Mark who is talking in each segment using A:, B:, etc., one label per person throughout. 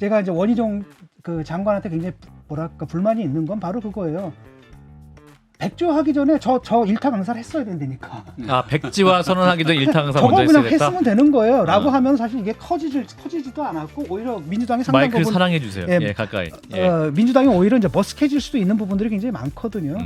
A: 제가 이제 원희룡 그 장관한테 굉장히 뭐랄까 불만이 있는 건 바로 그거예요. 백지화하기 전에 저 일타 강사를 했어야 된다니까.
B: 아 백지화 선언하기 전 일타 강사
A: 저거
B: 먼저
A: 그냥
B: 했어야겠다.
A: 했으면 되는 거예요. 라고 하면 사실 이게 커지지도 않았고 오히려 민주당이 상당
B: 마이크를
A: 부분
B: 사랑해 주세요.
A: 예,
B: 예, 가까이. 예.
A: 민주당이 오히려 이제 머쓱해질 수도 있는 부분들이 굉장히 많거든요.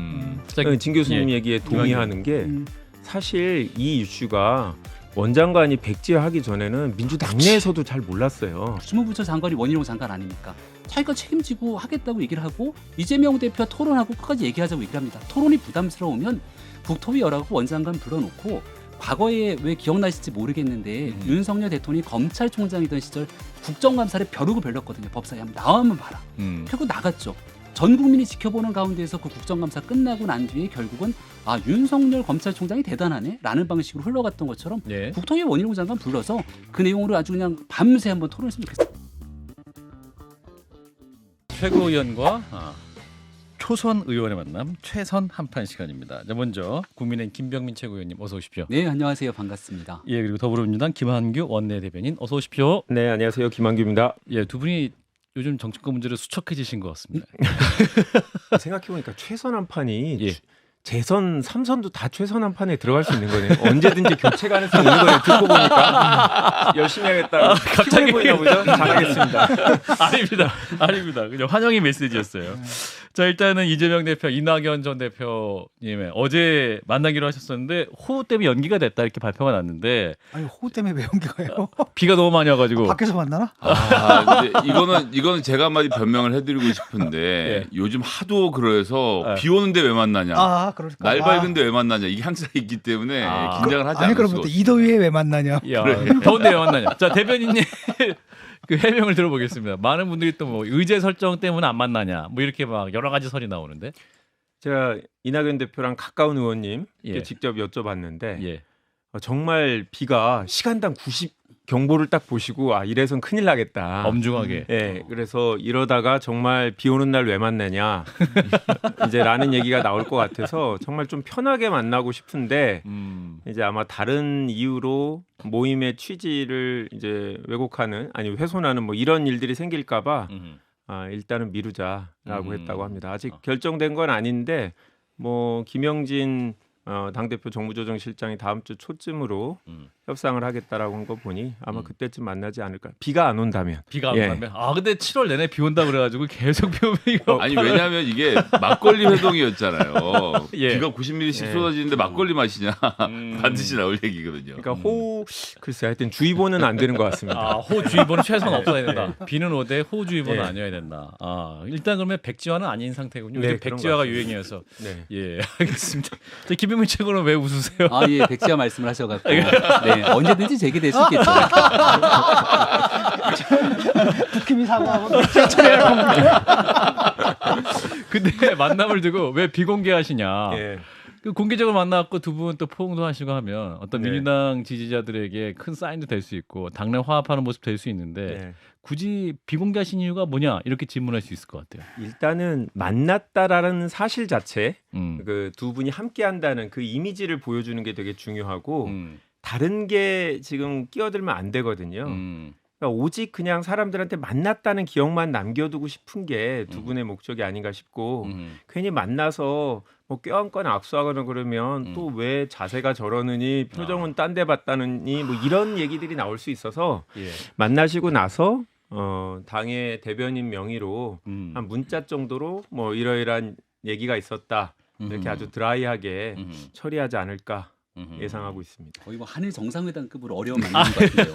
C: 진 교수님
B: 예.
C: 얘기에 동의하는 게
A: 음.
C: 사실 이 이슈가 원장관이 백지화하기 전에는 민주당 내에서도 잘 몰랐어요.
D: 주무부처 장관이 원희룡 장관 아닙니까? 자기가 책임지고 하겠다고 얘기를 하고 이재명 대표와 토론하고 끝까지 얘기하자고 얘기를 합니다. 토론이 부담스러우면 국토위 열하고 원장관 불러놓고 과거에 왜 기억나실지 모르겠는데 윤석열 대통령이 검찰총장이던 시절 국정감사를 벼르고 별렀거든요. 법사위 한번 나와만 봐라. 결국 나갔죠. 전 국민이 지켜보는 가운데서 그 국정감사 끝나고 난 뒤에 결국은 아 윤석열 검찰총장이 대단하네 라는 방식으로 흘러갔던 것처럼
B: 예.
D: 국토위 원희룡 장관 불러서 그 내용으로 아주 그냥 밤새 한번 토론했으면 좋겠어요.
B: 최고위원과 초선 의원의 만남 최선 한판 시간입니다. 자, 먼저 국민의힘 김병민 최고위원님 어서 오십시오.
D: 네, 안녕하세요. 반갑습니다.
B: 예, 그리고 더불어민주당 김한규 원내대변인 어서 오십시오.
C: 네, 안녕하세요. 김한규입니다.
B: 예, 두 분이 요즘 정치권 문제로 수척해지신 것 같습니다.
C: 생각해보니까 최선 한판이
B: 예.
C: 재선 3선도 다 최선 한판에 들어갈 수 있는 거네요. 언제든지 교체 가능성이 있는 거네요. 듣고 보니까 열심히 하겠다.
B: 갑자기
C: 보이나 보죠? 잘하겠습니다.
B: 아닙니다. 그냥 환영의 메시지였어요. 자, 일단은 이재명 대표, 이낙연 전 대표님의 어제 만나기로 하셨었는데 호우 때문에 연기가 됐다 이렇게 발표가 났는데
A: 아니 호우 때문에 왜 연기가요?
B: 비가 너무 많이 와가지고
A: 밖에서 만나나?
E: 근데 이거는 제가 한마디 변명을 해드리고 싶은데
B: 예.
E: 요즘 하도 그래서
B: 예.
E: 비 오는데 왜 만나냐,
A: 그러니까.
E: 날 밝은데 왜 만나냐 이게 항상 있기 때문에 긴장을 하지
A: 아니
E: 않을
A: 그럼
E: 수가
A: 또
E: 없어요.
A: 이더위에 왜 만나냐?
B: 야, 더운데 왜 만나냐. 자, 대변인님 그 해명을 들어보겠습니다. 많은 분들이 또 뭐 의제 설정 때문에 안 만나냐 뭐 이렇게 막 여러 가지 설이 나오는데
C: 제가 이낙연 대표랑 가까운 의원님께
B: 예.
C: 직접 여쭤봤는데
B: 예.
C: 정말 비가 시간당 90 경보를 딱 보시고 이래선 큰일 나겠다.
B: 엄중하게.
C: 예, 그래서 이러다가 정말 비 오는 날 왜 만나냐 이제 라는 얘기가 나올 것 같아서 정말 좀 편하게 만나고 싶은데 이제 아마 다른 이유로 모임의 취지를 이제 왜곡하는 아니 훼손하는 뭐 이런 일들이 생길까봐 일단은 미루자라고 했다고 합니다. 아직 결정된 건 아닌데 뭐 김영진 당대표 정무조정실장이 다음 주 초쯤으로 협상을 하겠다라고 한 거 보니 아마 그때쯤 만나지 않을까. 비가 안 온다면.
B: 비가 안 오면. 근데 7월 내내 비 온다 그래가지고 계속 비 오면 이거.
E: 아니 왜냐하면 이게 막걸리 회동이었잖아요.
B: 예.
E: 비가 90ml씩
C: 예.
E: 쏟아지는데 막걸리 마시냐 반드시 나올 얘기거든요.
C: 그러니까 호우 글쎄 하여튼 주의보는 안 되는 것 같습니다.
B: 호우주의보는 최소한 없어야 된다. 비는 오되 호우주의보는
C: 예.
B: 아니어야 된다. 일단 그러면 백지화는 아닌 상태군요.
C: 네,
B: 요즘
C: 그런
B: 백지화가
C: 것 같습니다.
B: 유행이어서.
C: 네.
B: 예, 알겠습니다. 자, 김병민 최고는 왜 웃으세요?
D: 예, 백지화 말씀을 하셔갖고 네, 언제든지 제기될 수 있겠죠.
A: 국힘이 사과하고 처리할 겁니다.
B: 근데 만남을 두고 왜 비공개하시냐?
C: 예.
B: 그 공개적으로 만나갖고 두 분 또 포옹도 하시고 하면 어떤
C: 네.
B: 민주당 지지자들에게 큰 사인도 될 수 있고 당내 화합하는 모습 될 수 있는데
C: 네.
B: 굳이 비공개하신 이유가 뭐냐 이렇게 질문할 수 있을 것 같아요.
C: 일단은 만났다라는 사실 자체
B: 그,
C: 그 두 분이 함께 한다는 그 이미지를 보여주는 게 되게 중요하고 다른 게 지금 끼어들면 안 되거든요. 그러니까 오직 그냥 사람들한테 만났다는 기억만 남겨두고 싶은 게 두 분의 목적이 아닌가 싶고 괜히 만나서 뭐 껴안거나 악수하거나 그러면 또 왜 자세가 저러느니 표정은 딴 데 봤다느니 뭐 이런 얘기들이 나올 수 있어서
B: 예.
C: 만나시고 나서 당의 대변인 명의로 한 문자 정도로 뭐 이러이러한 얘기가 있었다 이렇게 아주 드라이하게 처리하지 않을까 예상하고 있습니다.
D: 거의 뭐 한일 정상회담급으로 어려운 만남인 것 같은데요.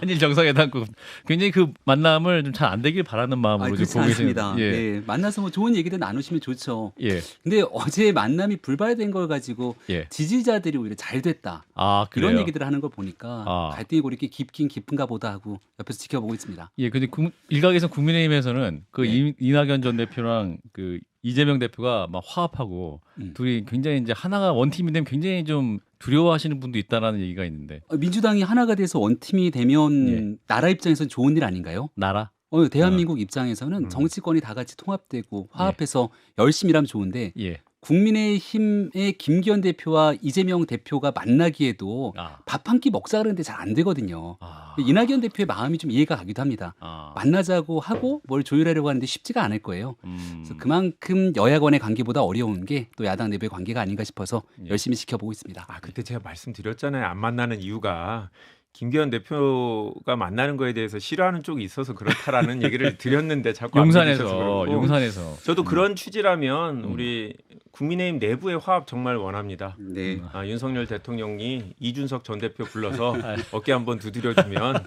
B: 한일 정상회담급 굉장히 그 만남을 좀 잘 안 되길 바라는 마음으로
D: 그렇지
B: 보고
D: 않습니다.
B: 계시는. 예.
D: 네, 만나서 뭐 좋은 얘기들 나누시면 좋죠.
B: 예.
D: 근데 어제 만남이 불발된 걸 가지고
B: 예.
D: 지지자들이 오히려 잘 됐다.
B: 그래요.
D: 이런 얘기들을 하는 걸 보니까 갈등이 그렇게 깊긴 깊은가 보다 하고 옆에서 지켜보고 있습니다.
B: 예, 근데 일각에서 국민의힘에서는 그 이낙연 전 대표랑 그 이재명 대표가 막 화합하고 둘이 굉장히 이제 하나가 원팀이 되면 굉장히 좀 두려워하시는 분도 있다라는 얘기가 있는데.
D: 민주당이 하나가 돼서 원팀이 되면 나라 입장에서는 좋은 일 아닌가요?
B: 나라?
D: 대한민국 입장에서는 정치권이 다 같이 통합되고 화합해서 열심히 일하면 좋은데
B: 예.
D: 국민의힘의 김기현 대표와 이재명 대표가 만나기에도
B: 아.
D: 밥 한 끼 먹자 그러는데 잘 안 되거든요.
B: 아.
D: 이낙연 대표의 마음이 좀 이해가 가기도 합니다.
B: 아.
D: 만나자고 하고 뭘 조율하려고 하는데 쉽지가 않을 거예요. 그래서 그만큼 여야 간의 관계보다 어려운 게 또 야당 내부의 관계가 아닌가 싶어서
B: 예.
D: 열심히 지켜보고 있습니다.
C: 아 그때 제가 말씀드렸잖아요. 안 만나는 이유가 김기현 대표가 만나는 거에 대해서 싫어하는 쪽이 있어서 그렇다라는 얘기를 드렸는데 자꾸 안 믿으셔서 그렇고.
B: 용산에서
C: 저도 그런 취지라면 우리 국민의힘 내부의 화합 정말 원합니다.
D: 네.
C: 윤석열 대통령이 이준석 전 대표 불러서 어깨 한번 두드려주면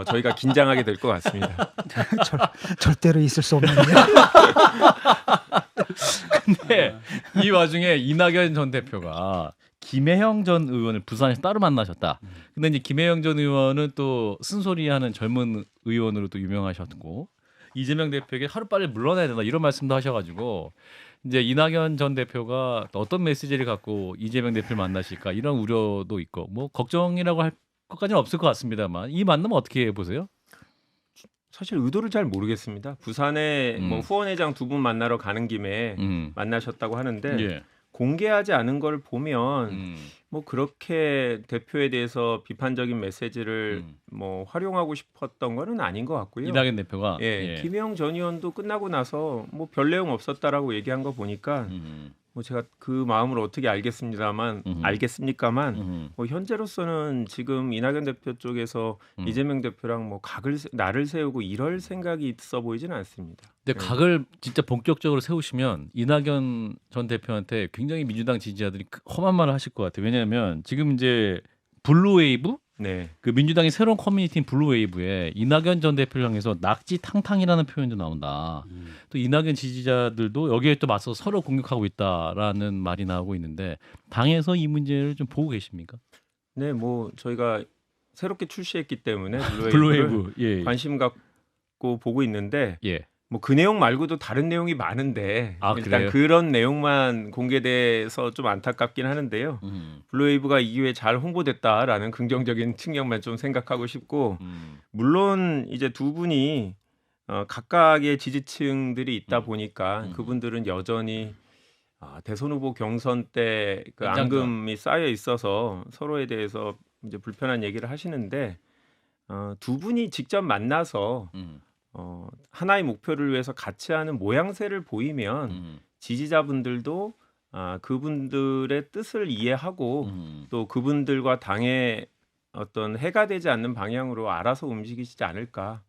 C: 저희가 긴장하게 될 것 같습니다.
A: 절대로 있을 수 없는 일.
B: 근데 이 와중에 이낙연 전 대표가 김혜영 전 의원을 부산에서 따로 만나셨다. 근데 이제 김혜영 전 의원은 또 쓴소리하는 젊은 의원으로 또 유명하셨고 이재명 대표에게 하루빨리 물러나야 된다 이런 말씀도 하셔가지고 이제 이낙연 전 대표가 또 어떤 메시지를 갖고 이재명 대표를 만나실까 이런 우려도 있고 뭐 걱정이라고 할 것까지는 없을 것 같습니다만 이 만남 어떻게 보세요?
C: 사실 의도를 잘 모르겠습니다. 부산에 뭐 후원회장 두 분 만나러 가는 김에 만나셨다고 하는데
B: 예.
C: 공개하지 않은 걸 보면 뭐 그렇게 대표에 대해서 비판적인 메시지를 뭐 활용하고 싶었던 거는 아닌 것 같고요.
B: 이낙연 대표가
C: 예, 김혜영 전 의원도 끝나고 나서 뭐 별 내용 없었다라고 얘기한 거 보니까 뭐 제가 그 마음을 어떻게 알겠습니까만 뭐 현재로서는 지금 이낙연 대표 쪽에서 이재명 대표랑 뭐 나를 세우고 이럴 생각이 있어 보이지는 않습니다.
B: 근데 각을 진짜 본격적으로 세우시면 이낙연 전 대표한테 굉장히 민주당 지지자들이 험한 말을 하실 것 같아요. 왜냐하면 지금 이제 블루웨이브
C: 네.
B: 그 민주당의 새로운 커뮤니티인 블루웨이브에 이낙연 전 대표를 향해서 낙지탕탕이라는 표현도 나온다. 또 이낙연 지지자들도 여기에 또 맞서 서로 공격하고 있다라는 말이 나오고 있는데 당에서 이 문제를 좀 보고 계십니까?
C: 네, 뭐 저희가 새롭게 출시했기 때문에
B: 블루웨이브 예.
C: 관심 갖고 보고 있는데
B: 예.
C: 뭐 그 내용 말고도 다른 내용이 많은데
B: 아,
C: 일단
B: 그래요?
C: 그런 내용만 공개돼서 좀 안타깝긴 하는데요. 블루웨이브가 이 기회에 잘 홍보됐다라는 긍정적인 측면만 좀 생각하고 싶고 물론 이제 두 분이 각각의 지지층들이 있다 보니까 그분들은 여전히 대선 후보 경선 때 그
B: 긴장감.
C: 앙금이 쌓여 있어서 서로에 대해서 이제 불편한 얘기를 하시는데 두 분이 직접 만나서 하나의 목표를 위해서 같이 하는 모양새를 보이면 지지자분들도 그분들의 뜻을 이해하고 또 그분들과 당의 어떤 해가 되지 않는 방향으로 알아서 움직이시지 않을까.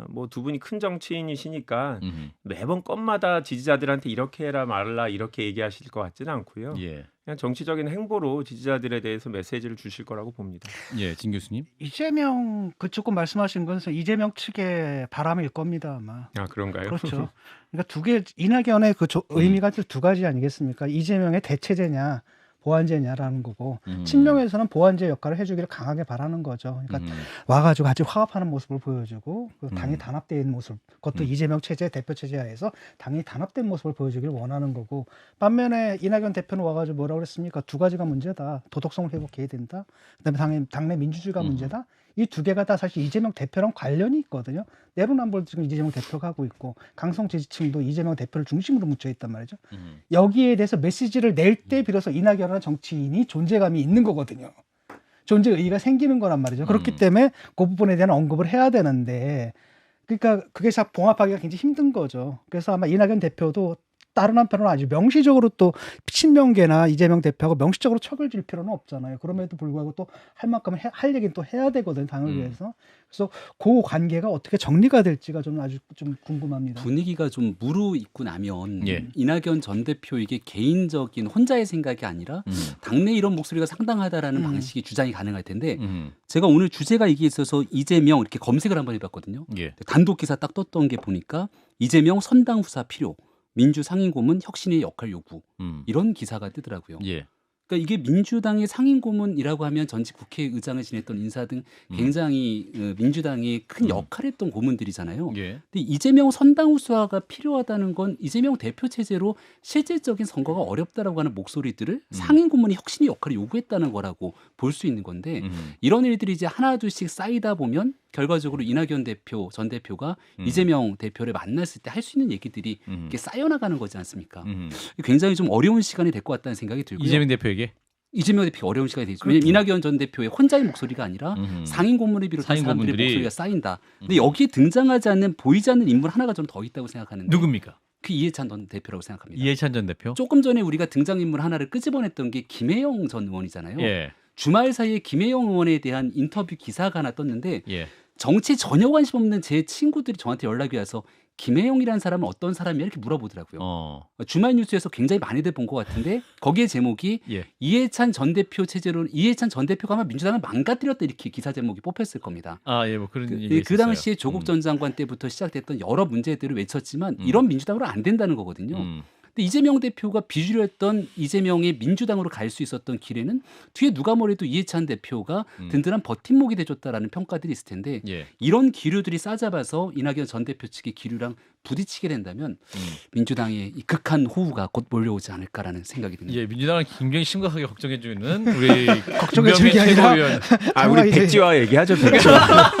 C: 뭐 두 분이 큰 정치인이시니까 매번 건마다 지지자들한테 이렇게 해라 말라 이렇게 얘기하실 것 같지는 않고요.
B: 예.
C: 그냥 정치적인 행보로 지지자들에 대해서 메시지를 주실 거라고 봅니다.
B: 예, 진 교수님.
A: 이재명 조금 말씀하신 것은 이재명 측의 바람일 겁니다 아마.
C: 아 그런가요?
A: 그렇죠. 그러니까 두 개 이낙연의 그 의미가 두 가지 아니겠습니까? 이재명의 대체제냐 보완제냐라는 거고 친명에서는 보완제 역할을 해주기를 강하게 바라는 거죠. 그러니까 와가지고 같이 화합하는 모습을 보여주고 그 당이 단합되어 있는 모습, 그것도 이재명 체제 대표 체제 하에서 당이 단합된 모습을 보여주기를 원하는 거고 반면에 이낙연 대표는 와가지고 뭐라고 그랬습니까? 두 가지가 문제다. 도덕성을 회복해야 된다. 그다음에 당내 민주주의가 문제다. 이 두 개가 다 사실 이재명 대표랑 관련이 있거든요. 내로남불 지금 이재명 대표가 하고 있고 강성 지지층도 이재명 대표를 중심으로 묻혀 있단 말이죠. 여기에 대해서 메시지를 낼 때 비로소 이낙연이라는 정치인이 존재감이 있는 거거든요. 존재 의의가 생기는 거란 말이죠. 그렇기 때문에 그 부분에 대한 언급을 해야 되는데 그러니까 그게 잘 봉합하기가 굉장히 힘든 거죠. 그래서 아마 이낙연 대표도 다른 한편으로 아주 명시적으로 또 친명계나 이재명 대표하고 명시적으로 척을 질 필요는 없잖아요. 그럼에도 불구하고 또 할 만큼 할 얘기는 또 해야 되거든요. 당을 위해서. 그래서 그 관계가 어떻게 정리가 될지가 저는 아주 좀 궁금합니다.
D: 분위기가 좀 무르익고 나면
B: 예.
D: 이낙연 전 대표에게 개인적인 혼자의 생각이 아니라 당내 이런 목소리가 상당하다라는 방식의 주장이 가능할 텐데 제가 오늘 주제가 이게 있어서 이재명 이렇게 검색을 한번 해봤거든요.
B: 예.
D: 단독 기사 딱 떴던 게 보니까 이재명 선당 후사 필요, 민주 상임고문 혁신의 역할 요구 이런 기사가 뜨더라고요.
B: 예.
D: 그러니까 이게 민주당의 상임고문이라고 하면 전직 국회의장을 지냈던 인사 등 굉장히 민주당의 큰 역할을 했던 고문들이잖아요.
B: 예.
D: 근데 이재명 선당 후사가 필요하다는 건 이재명 대표 체제로 실질적인 선거가 어렵다라고 하는 목소리들을 상임고문이 혁신의 역할을 요구했다는 거라고 볼 수 있는 건데 이런 일들이 이제 하나 둘씩 쌓이다 보면 결과적으로 이낙연 대표 전 대표가 이재명 대표를 만났을 때 할 수 있는 얘기들이 이렇게 쌓여나가는 거지 않습니까? 굉장히 좀 어려운 시간이 될 것 같다는 생각이 들고요.
B: 이재명 대표에게
D: 이재명 대표가 어려운 시간이 되죠. 왜냐하면 이낙연 전 대표의 혼자의 목소리가 아니라 상임 고문을 비롯한
B: 상임
D: 사람들의
B: 고문들이.
D: 목소리가 쌓인다. 근데 여기에 등장하지 않는 보이지 않는 인물 하나가 좀 더 있다고 생각하는데
B: 누굽니까?
D: 그 이해찬 전 대표라고 생각합니다.
B: 이해찬 전 대표.
D: 조금 전에 우리가 등장인물 하나를 끄집어냈던 게 김혜영 전 의원이잖아요.
B: 예.
D: 주말 사이에 김혜영 의원에 대한 인터뷰 기사가 하나 떴는데
B: 예.
D: 정치 전혀 관심 없는 제 친구들이 저한테 연락이 와서 김혜영이라는 사람은 어떤 사람이야 이렇게 물어보더라고요. 주말 뉴스에서 굉장히 많이들 본 것 같은데 거기에 제목이
B: 예.
D: 이해찬 전 대표 체제로 이해찬 전 대표가 아마 민주당을 망가뜨렸다 이렇게 기사 제목이 뽑혔을 겁니다.
B: 아, 예, 뭐 그런 얘기
D: 그
B: 있었어요.
D: 당시에 조국 전 장관 때부터 시작됐던 여러 문제들을 외쳤지만 이런 민주당으로 안 된다는 거거든요. 근데 이재명 대표가 비주류였던 이재명의 민주당으로 갈 수 있었던 길에는 뒤에 누가 뭐래도 이해찬 대표가 든든한 버팀목이 돼줬다라는 평가들이 있을 텐데
B: 예.
D: 이런 기류들이 싸잡아서 이낙연 전 대표 측의 기류랑 부딪히게 된다면 민주당의 이 극한 호우가 곧 몰려오지 않을까라는 생각이 듭니다.
B: 예, 민주당을 굉장히 심각하게 걱정해주는 우리
A: 걱정해주는 게
B: 김병민
A: 아니라
B: 최고위원.
C: 아,
A: 정말
C: 우리
A: 이제-
C: 백지화 얘기하죠. 백지화.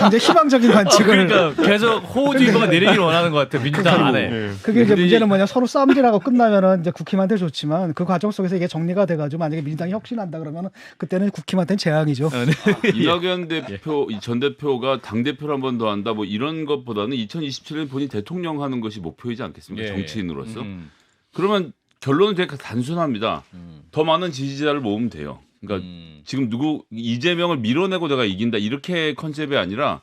A: 굉장히 희망적인 관측을
B: 그러니까 계속 호우주의보가 내리기를 원하는 것 같아요. 민주당 안에.
A: 그게 이제
B: 근데
A: 문제는 뭐냐 서로 싸움질하고 끝나면은 이제 국힘한테 좋지만 그 과정 속에서 이게 정리가 돼가지고 만약에 민주당이 혁신한다 그러면은 그때는 국힘한테는 재앙이죠.
E: 이낙연 대표 이 전 대표가 당 대표를 한 번 더 한다 뭐 이런 것보다는 2027년 본인 대통령 하는 것이 목표이지 않겠습니까?
B: 예.
E: 정치인으로서. 그러면 결론은 되게 단순합니다. 더 많은 지지자를 모으면 돼요. 그러니까 지금 이재명을 밀어내고 내가 이긴다 이렇게 컨셉이 아니라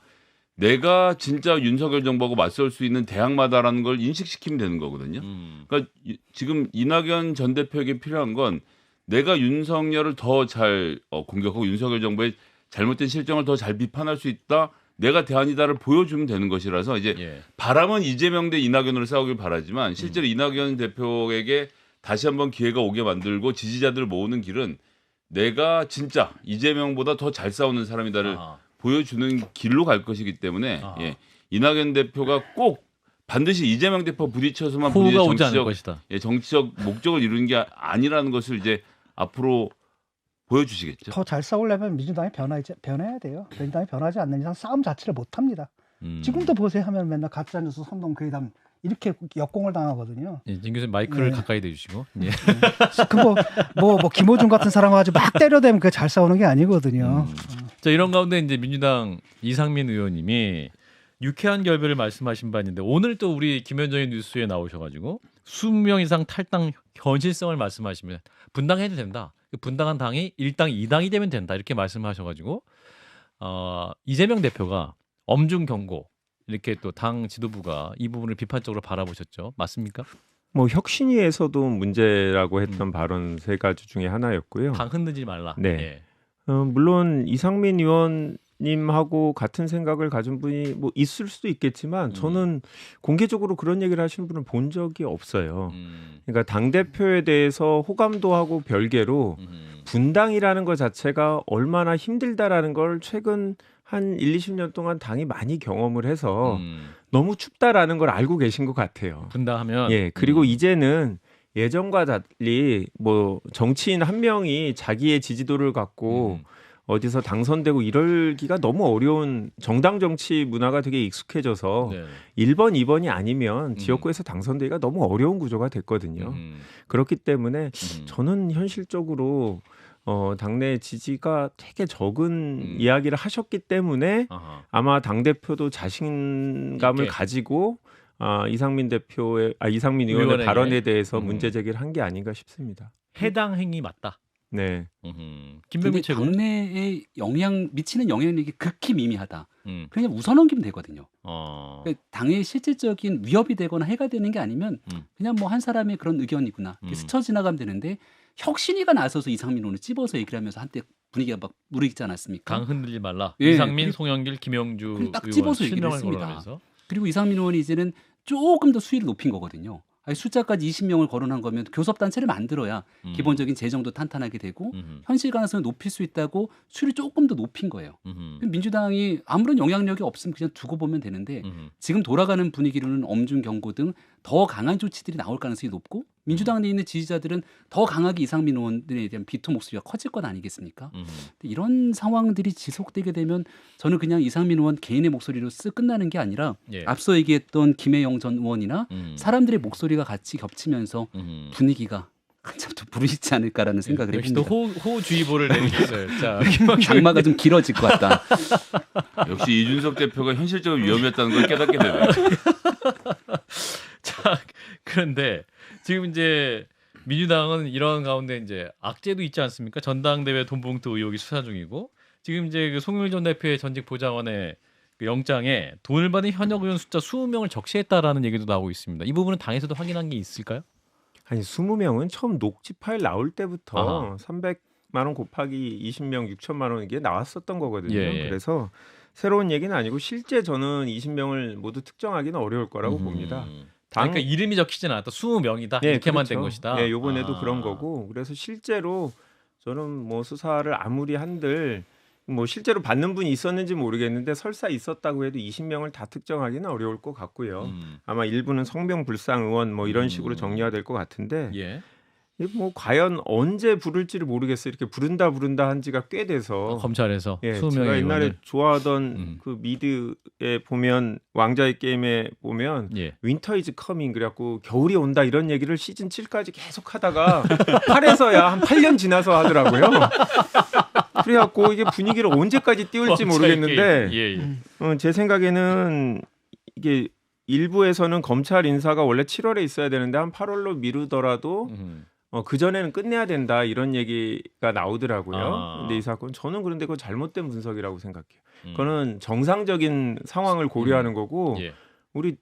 E: 내가 진짜 윤석열 정부하고 맞설 수 있는 대항마다라는 걸 인식시키면 되는 거거든요. 그러니까 지금 이낙연 전 대표에게 필요한 건 내가 윤석열을 더 잘 공격하고 윤석열 정부의 잘못된 실정을 더 잘 비판할 수 있다. 내가 대안이다를 보여주면 되는 것이라서 이제
B: 예.
E: 바람은 이재명 대 이낙연으로 싸우길 바라지만 실제로 이낙연 대표에게 다시 한번 기회가 오게 만들고 지지자들을 모으는 길은 내가 진짜 이재명보다 더 잘 싸우는 사람이다를
B: 아하.
E: 보여주는 길로 갈 것이기 때문에
B: 아하.
E: 예, 이낙연 대표가 꼭 반드시 이재명 대표 부딪혀서만
B: 호우가
E: 본인의
B: 오지 않을 것이다.
E: 정치적 목적을 이루는 게 아니라는 것을 이제 앞으로 보여주시겠죠.
A: 더 잘 싸우려면 민주당이 변해야 돼요. 민주당이 변하지 않는 이상 싸움 자체를 못 합니다. 지금도 보세요 하면 맨날 가짜뉴스 선동 괴담 이렇게 역공을 당하거든요.
B: 예, 진 교수님 마이크를
A: 네.
B: 가까이 대주시고. 예.
A: 그거 뭐 김호중 같은 사람 아주 막 때려대면 그게 잘 싸우는 게 아니거든요.
B: 자, 이런 가운데 이제 민주당 이상민 의원님이 유쾌한 결별을 말씀하신 바 있는데 오늘 또 우리 김현정의 뉴스에 나오셔가지고 20명 이상 탈당 현실성을 말씀하시면 분당해도 된다. 분당한 당이 1당 2당이 되면 된다 이렇게 말씀하셔가지고 이재명 대표가 엄중 경고 이렇게 또 당 지도부가 이 부분을 비판적으로 바라보셨죠. 맞습니까?
C: 뭐 혁신위에서도 문제라고 했던 발언 세 가지 중에 하나였고요.
B: 당 흔들지 말라.
C: 네.
B: 예.
C: 물론 이상민 의원님하고 같은 생각을 가진 분이 뭐 있을 수도 있겠지만 저는 공개적으로 그런 얘기를 하시는 분을 본 적이 없어요. 그러니까 당 대표에 대해서 호감도 하고 별개로 분당이라는 것 자체가 얼마나 힘들다라는 걸 최근 한 1, 20년 동안 당이 많이 경험을 해서 너무 춥다라는 걸 알고 계신 것 같아요.
B: 분당하면
C: 예, 그리고 이제는 예전과 달리 뭐 정치인 한 명이 자기의 지지도를 갖고 어디서 당선되고 이럴기가 너무 어려운 정당 정치 문화가 되게 익숙해져서
B: 네.
C: 1번, 2번이 아니면 지역구에서 당선되기가 너무 어려운 구조가 됐거든요. 그렇기 때문에 저는 현실적으로 당내 지지가 되게 적은 이야기를 하셨기 때문에
B: 아하.
C: 아마 당대표도 자신감을
B: 있게.
C: 가지고 이상민 의원의
B: 의원에게.
C: 발언에 대해서 문제 제기를 한 게 아닌가 싶습니다.
B: 해당 행위 맞다.
C: 네.
B: 김병민
D: 근데
B: 최고.
D: 당내에 미치는 영향력이 극히 미미하다.
B: 음.
D: 그냥 웃어넘기면 되거든요.
B: 어.
D: 그러니까 당에 실질적인 위협이 되거나 해가 되는 게 아니면 그냥 뭐 한 사람의 그런 의견이구나 이렇게 스쳐 지나가면 되는데 혁신위가 나서서 이상민 의원을 찝어서 얘기를 하면서 한때 분위기가 막 무르익지 않았습니까?
B: 강 흔들지 말라.
D: 예,
B: 이상민,
D: 그리고-
B: 송영길, 김영주
D: 그리고 딱
B: 의원
D: 집어서 얘기를
B: 실명을
D: 했습니다.
B: 거론하면서.
D: 그리고 이상민 의원이 이제는 조금 더 수위를 높인 거거든요. 아니, 숫자까지 20명을 거론한 거면 교섭단체를 만들어야 기본적인 재정도 탄탄하게 되고 현실 가능성을 높일 수 있다고 수위를 조금 더 높인 거예요. 민주당이 아무런 영향력이 없으면 그냥 두고 보면 되는데 지금 돌아가는 분위기로는 엄중 경고 등 더 강한 조치들이 나올 가능성이 높고 민주당 내에 있는 지지자들은 더 강하게 이상민 의원에 대한 비토 목소리가 커질 것 아니겠습니까? 근데 이런 상황들이 지속되게 되면 저는 그냥 이상민 의원 개인의 목소리로 쓱 끝나는 게 아니라
B: 예.
D: 앞서 얘기했던 김혜영 전 의원이나 사람들의 목소리가 같이 겹치면서 분위기가 한참 더 부르시지 않을까라는 생각을
B: 역시 또
D: 해봅니다.
B: 호우주의보를 내리셨어요. 자,
D: 장마가 좀 길어질 것 같다.
E: 역시 이준석 대표가 현실적으로 위험했다는 걸 깨닫게 되네.
B: 자, 그런데 지금 이제 민주당은 이런 가운데 이제 악재도 있지 않습니까? 전당대회 돈봉투 의혹이 수사 중이고 지금 이제 그 송영길 전 대표의 전직 보좌관의 그 영장에 돈을 받은 현역 의원 숫자 20명을 적시했다라는 얘기도 나오고 있습니다. 이 부분은 당에서도 확인한 게 있을까요?
C: 아니 20명은 처음 녹취 파일 나올 때부터
B: 아하.
C: 300만 원 곱하기 20명 6천만 원 이게 나왔었던 거거든요.
B: 예, 예.
C: 그래서 새로운 얘기는 아니고 실제 저는 20명을 모두 특정하기는 어려울 거라고 봅니다.
B: 그러니까 이름이 적히진 않았다. 20명이다.
C: 네,
B: 이렇게만
C: 그렇죠.
B: 된 것이다.
C: 네, 이번에도
B: 아.
C: 그런 거고 그래서 실제로 저는 뭐 수사를 아무리 한들 뭐 실제로 받는 분이 있었는지 모르겠는데 설사 있었다고 해도 20명을 다 특정하기는 어려울 것 같고요. 아마 일부는 성병불상 의원 뭐 이런 식으로 정리가 될 것 같은데
B: 예.
C: 이게 뭐 과연 언제 부를지를 모르겠어요. 이렇게 부른다 한 지가 꽤 돼서
B: 검찰에서
C: 예,
B: 20명의
C: 제가 옛날에
B: 의원을.
C: 좋아하던 그 미드에 보면 왕자의 게임에 보면
B: 예.
C: 윈터 이즈 커밍 그래갖고 겨울이 온다 이런 얘기를 시즌 7까지 계속 하다가 8에서야 한 8년 지나서 하더라고요. 그래갖고 이게 분위기를 언제까지 띄울지 모르겠는데
B: 예, 예.
C: 제 생각에는 이게 일부에서는 검찰 인사가 원래 7월에 있어야 되는데 한 8월로 미루더라도 그 전에는 끝내야 된다 이런 얘기가 나오더라고요.
B: 아.
C: 근데 이 사건 저는 그런데 그건 잘못된 분석이라고 생각해요. 그거는 정상적인 상황을 고려하는 거고
B: 예.
C: 우리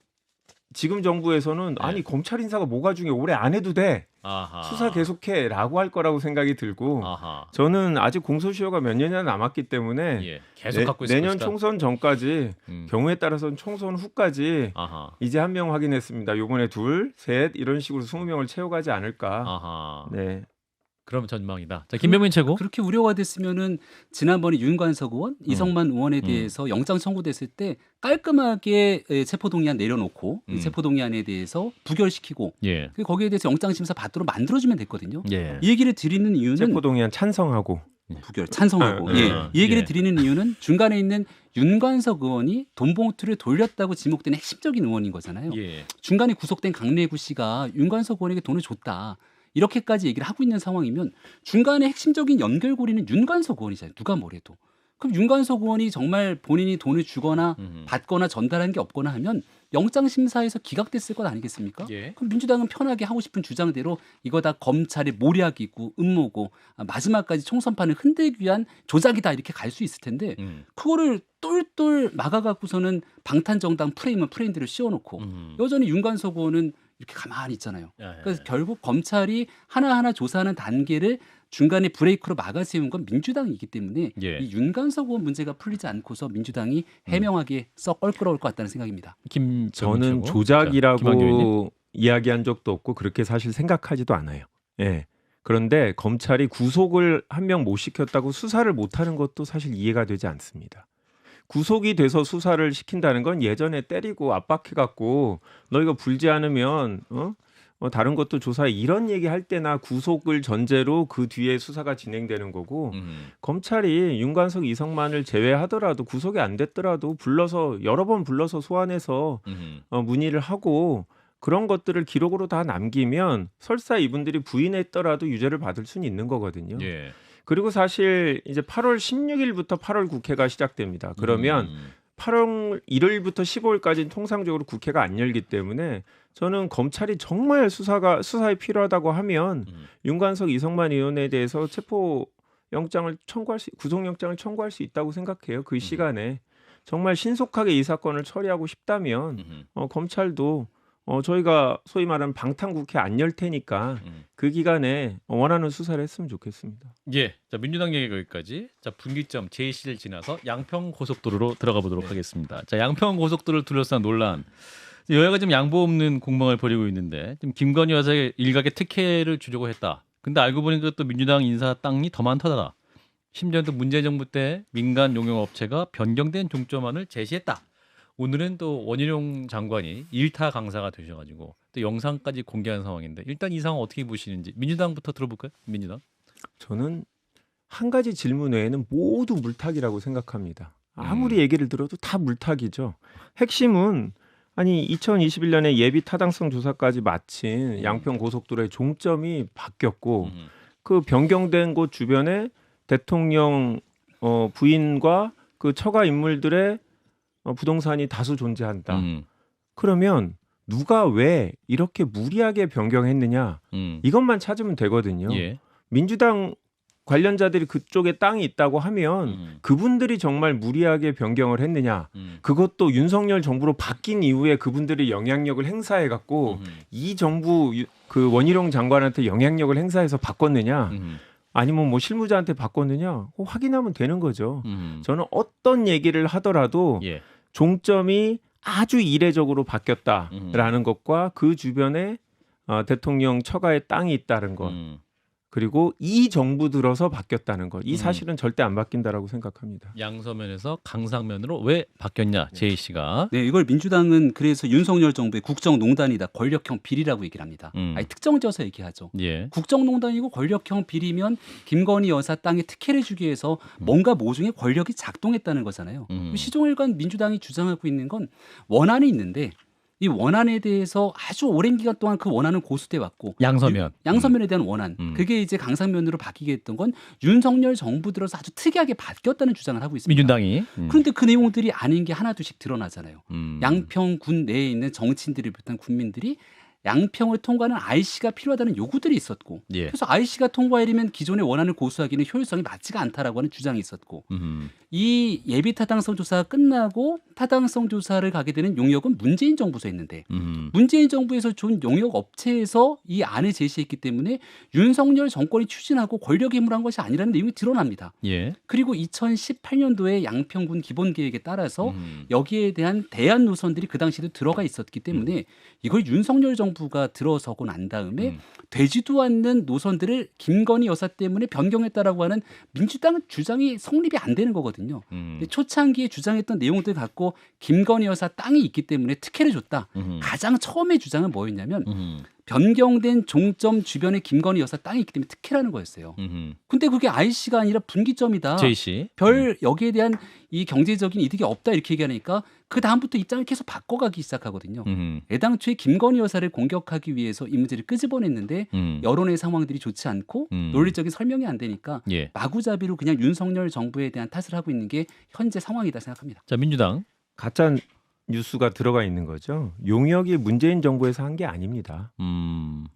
C: 지금 정부에서는
B: 네.
C: 아니 검찰 인사가 뭐가 중요해 올해 안 해도 돼
B: 아하.
C: 수사 계속해라고 할 거라고 생각이 들고
B: 아하.
C: 저는 아직 공소시효가 몇 년이나 남았기 때문에
B: 예. 계속 갖고 있을
C: 내년
B: 것이다.
C: 총선 전까지 경우에 따라서는 총선 후까지
B: 아하.
C: 이제 한 명 확인했습니다. 요번에 둘, 셋 이런 식으로 20명을 채워가지 않을까.
B: 아하.
C: 네.
B: 그럼 전망이다. 자, 김병민 최고.
D: 그렇게 우려가 됐으면은 지난번에 윤관석 의원, 이성만 의원에 대해서 영장 청구됐을 때 깔끔하게 체포동의안 내려놓고 이 체포동의안에 대해서 부결시키고
B: 예.
D: 그리고 거기에 대해서 영장 심사 받도록 만들어주면 됐거든요.
B: 예.
D: 이 얘기를 드리는 이유는
C: 체포동의안 찬성하고
D: 부결 찬성하고 이 얘기를
B: 예.
D: 드리는 이유는 중간에 있는 윤관석 의원이 돈봉투를 돌렸다고 지목된 핵심적인 의원인 거잖아요.
B: 예.
D: 중간에 구속된 강래구 씨가 윤관석 의원에게 돈을 줬다. 이렇게까지 얘기를 하고 있는 상황이면 중간에 핵심적인 연결고리는 윤관석 의원이잖아요. 누가 뭐래도. 그럼 윤관석 의원이 정말 본인이 돈을 주거나 받거나 전달한 게 없거나 하면 영장심사에서 기각됐을 것 아니겠습니까?
B: 예.
D: 그럼 민주당은 편하게 하고 싶은 주장대로 이거 다 검찰의 모략이고 음모고 마지막까지 총선판을 흔들기 위한 조작이다 이렇게 갈 수 있을 텐데 그거를 똘똘 막아갖고서는 방탄정당 프레임대로 씌워놓고 여전히 윤관석 의원은 이렇게 가만히 있잖아요. 그래서 결국 검찰이 하나하나 조사하는 단계를 중간에 브레이크로 막아세운 건 민주당이기 때문에
B: 예.
D: 이 윤관석 의원 문제가 풀리지 않고서 민주당이 해명하기에 썩 껄끄러울 것 같다는 생각입니다.
C: 저는 조작이라고 이야기한 적도 없고 그렇게 사실 생각하지도 않아요. 예. 그런데 검찰이 구속을 한 명 못 시켰다고 수사를 못하는 것도 사실 이해가 되지 않습니다. 구속이 돼서 수사를 시킨다는 건 예전에 때리고 압박해갖고 너 이거 불지 않으면 다른 것도 조사해 이런 얘기 할 때나 구속을 전제로 그 뒤에 수사가 진행되는 거고 검찰이 윤관석 이성만을 제외하더라도 구속이 안 됐더라도 불러서 여러 번 불러서 소환해서 문의를 하고 그런 것들을 기록으로 다 남기면 설사 이분들이 부인했더라도 유죄를 받을 수는 있는 거거든요.
B: 예.
C: 그리고 사실 이제 8월 16일부터 8월 국회가 시작됩니다. 그러면 8월 1일부터 15일까지는 통상적으로 국회가 안 열기 때문에 저는 검찰이 정말 수사에 필요하다고 하면 윤관석 이성만 의원에 대해서 구속영장을 청구할 수 있다고 생각해요. 그 시간에 정말 신속하게 이 사건을 처리하고 싶다면 검찰도 저희가 소위 말하는 방탄국회 안 열 테니까 그 기간에 원하는 수사를 했으면 좋겠습니다.
B: 예. 자, 민주당 얘기 여기까지. 자, 분기점 제2시를 지나서 양평 고속도로로 들어가 보도록 하겠습니다. 자, 양평 고속도로를 둘러싼 논란. 여야가 지금 양보 없는 공방을 벌이고 있는데 지금 김건희 여사의 일각의 특혜를 주려고 했다. 근데 알고 보니까 또 민주당 인사 땅이 더 많더라. 심지어 또 문재인 정부 때 민간 용역업체가 변경된 종점안을 제시했다. 오늘은 또 원희룡 장관이 일타 강사가 되셔가지고 또 영상까지 공개한 상황인데 일단 이 상황 어떻게 보시는지 민주당부터 들어볼까요? 민주당.
C: 저는 한 가지 질문 외에는 모두 물타기라고 생각합니다. 아무리 얘기를 들어도 다 물타기죠. 핵심은 아니 2021년에 예비 타당성 조사까지 마친 양평 고속도로의 종점이 바뀌었고 그 변경된 곳 주변에 대통령 부인과 그 처가 인물들의 부동산이 다수 존재한다. 그러면 누가 왜 이렇게 무리하게 변경했느냐 이것만 찾으면 되거든요.
B: 예.
C: 민주당 관련자들이 그쪽에 땅이 있다고 하면 그분들이 정말 무리하게 변경을 했느냐 그것도 윤석열 정부로 바뀐 이후에 그분들이 영향력을 행사해 갖고 이 정부 그 원희룡 장관한테 영향력을 행사해서 바꿨느냐 아니면 뭐 실무자한테 바꿨느냐 확인하면 되는 거죠. 저는 어떤 얘기를 하더라도
B: 예.
C: 종점이 아주 이례적으로 바뀌었다라는 것과 그 주변에 대통령 처가에 땅이 있다는 것 그리고 이 정부 들어서 바뀌었다는 것. 이 사실은 절대 안 바뀐다라고 생각합니다.
B: 양서면에서 강상면으로 왜 바뀌었냐 제이 씨가.
D: 네, 이걸 민주당은 그래서 윤석열 정부의 국정농단이다, 권력형 비리라고 얘기를 합니다. 아니 특정져서 얘기하죠.
B: 예.
D: 국정농단이고 권력형 비리면 김건희 여사 땅에 특혜를 주기 위해서 뭔가 모종의 권력이 작동했다는 거잖아요. 시종일관 민주당이 주장하고 있는 건 원안이 있는데 이 원안에 대해서 아주 오랜 기간 동안 그 원안은 고수돼 왔고
B: 양서면.
D: 양서면에 대한 원안 그게 이제 강상면으로 바뀌게 했던 건 윤석열 정부 들어서 아주 특이하게 바뀌었다는 주장을 하고 있습니다.
B: 민주당이.
D: 그런데 그 내용들이 아닌 게 하나둘씩 드러나잖아요. 양평군 내에 있는 정치인들을 비롯한 국민들이 양평을 통과하는 IC가 필요하다는 요구들이 있었고
B: 예.
D: 그래서 IC가 통과하려면 기존의 원안을 고수하기는 효율성이 맞지가 않다라고 하는 주장이 있었고 이 예비 타당성 조사가 끝나고 타당성 조사를 가게 되는 용역은 문재인 정부에서 했는데 문재인 정부에서 준 용역 업체에서 이 안을 제시했기 때문에 윤석열 정권이 추진하고 권력이 힘을 한 것이 아니라는 내용이 드러납니다.
B: 예.
D: 그리고 2018년도에 양평군 기본계획에 따라서 여기에 대한 대안 노선들이 그 당시에도 들어가 있었기 때문에 이걸 윤석열 정부가 들어서고 난 다음에 되지도 않는 노선들을 김건희 여사 때문에 변경했다라고 하는 민주당 주장이 성립이 안 되는 거거든요. 근데 초창기에 주장했던 내용들 갖고 김건희 여사 땅이 있기 때문에 특혜를 줬다. 가장 처음에 주장은 뭐였냐면 변경된 종점 주변에 김건희 여사 땅이 있기 때문에 특혜라는 거였어요. 근데 그게 IC가 아니라 분기점이다.
B: 제이 씨.
D: 별 여기에 대한 이 경제적인 이득이 없다 이렇게 얘기하니까 그 다음부터 입장을 계속 바꿔가기 시작하거든요. 애당초에 김건희 여사를 공격하기 위해서 이 문제를 끄집어냈는데 여론의 상황들이 좋지 않고 논리적인 설명이 안 되니까
B: 예.
D: 마구잡이로 그냥 윤석열 정부에 대한 탓을 하고 있는 게 현재 상황이다 생각합니다.
B: 자 민주당.
C: 가짜 뉴스가 들어가 있는 거죠. 용역이 문재인 정부에서 한 게 아닙니다.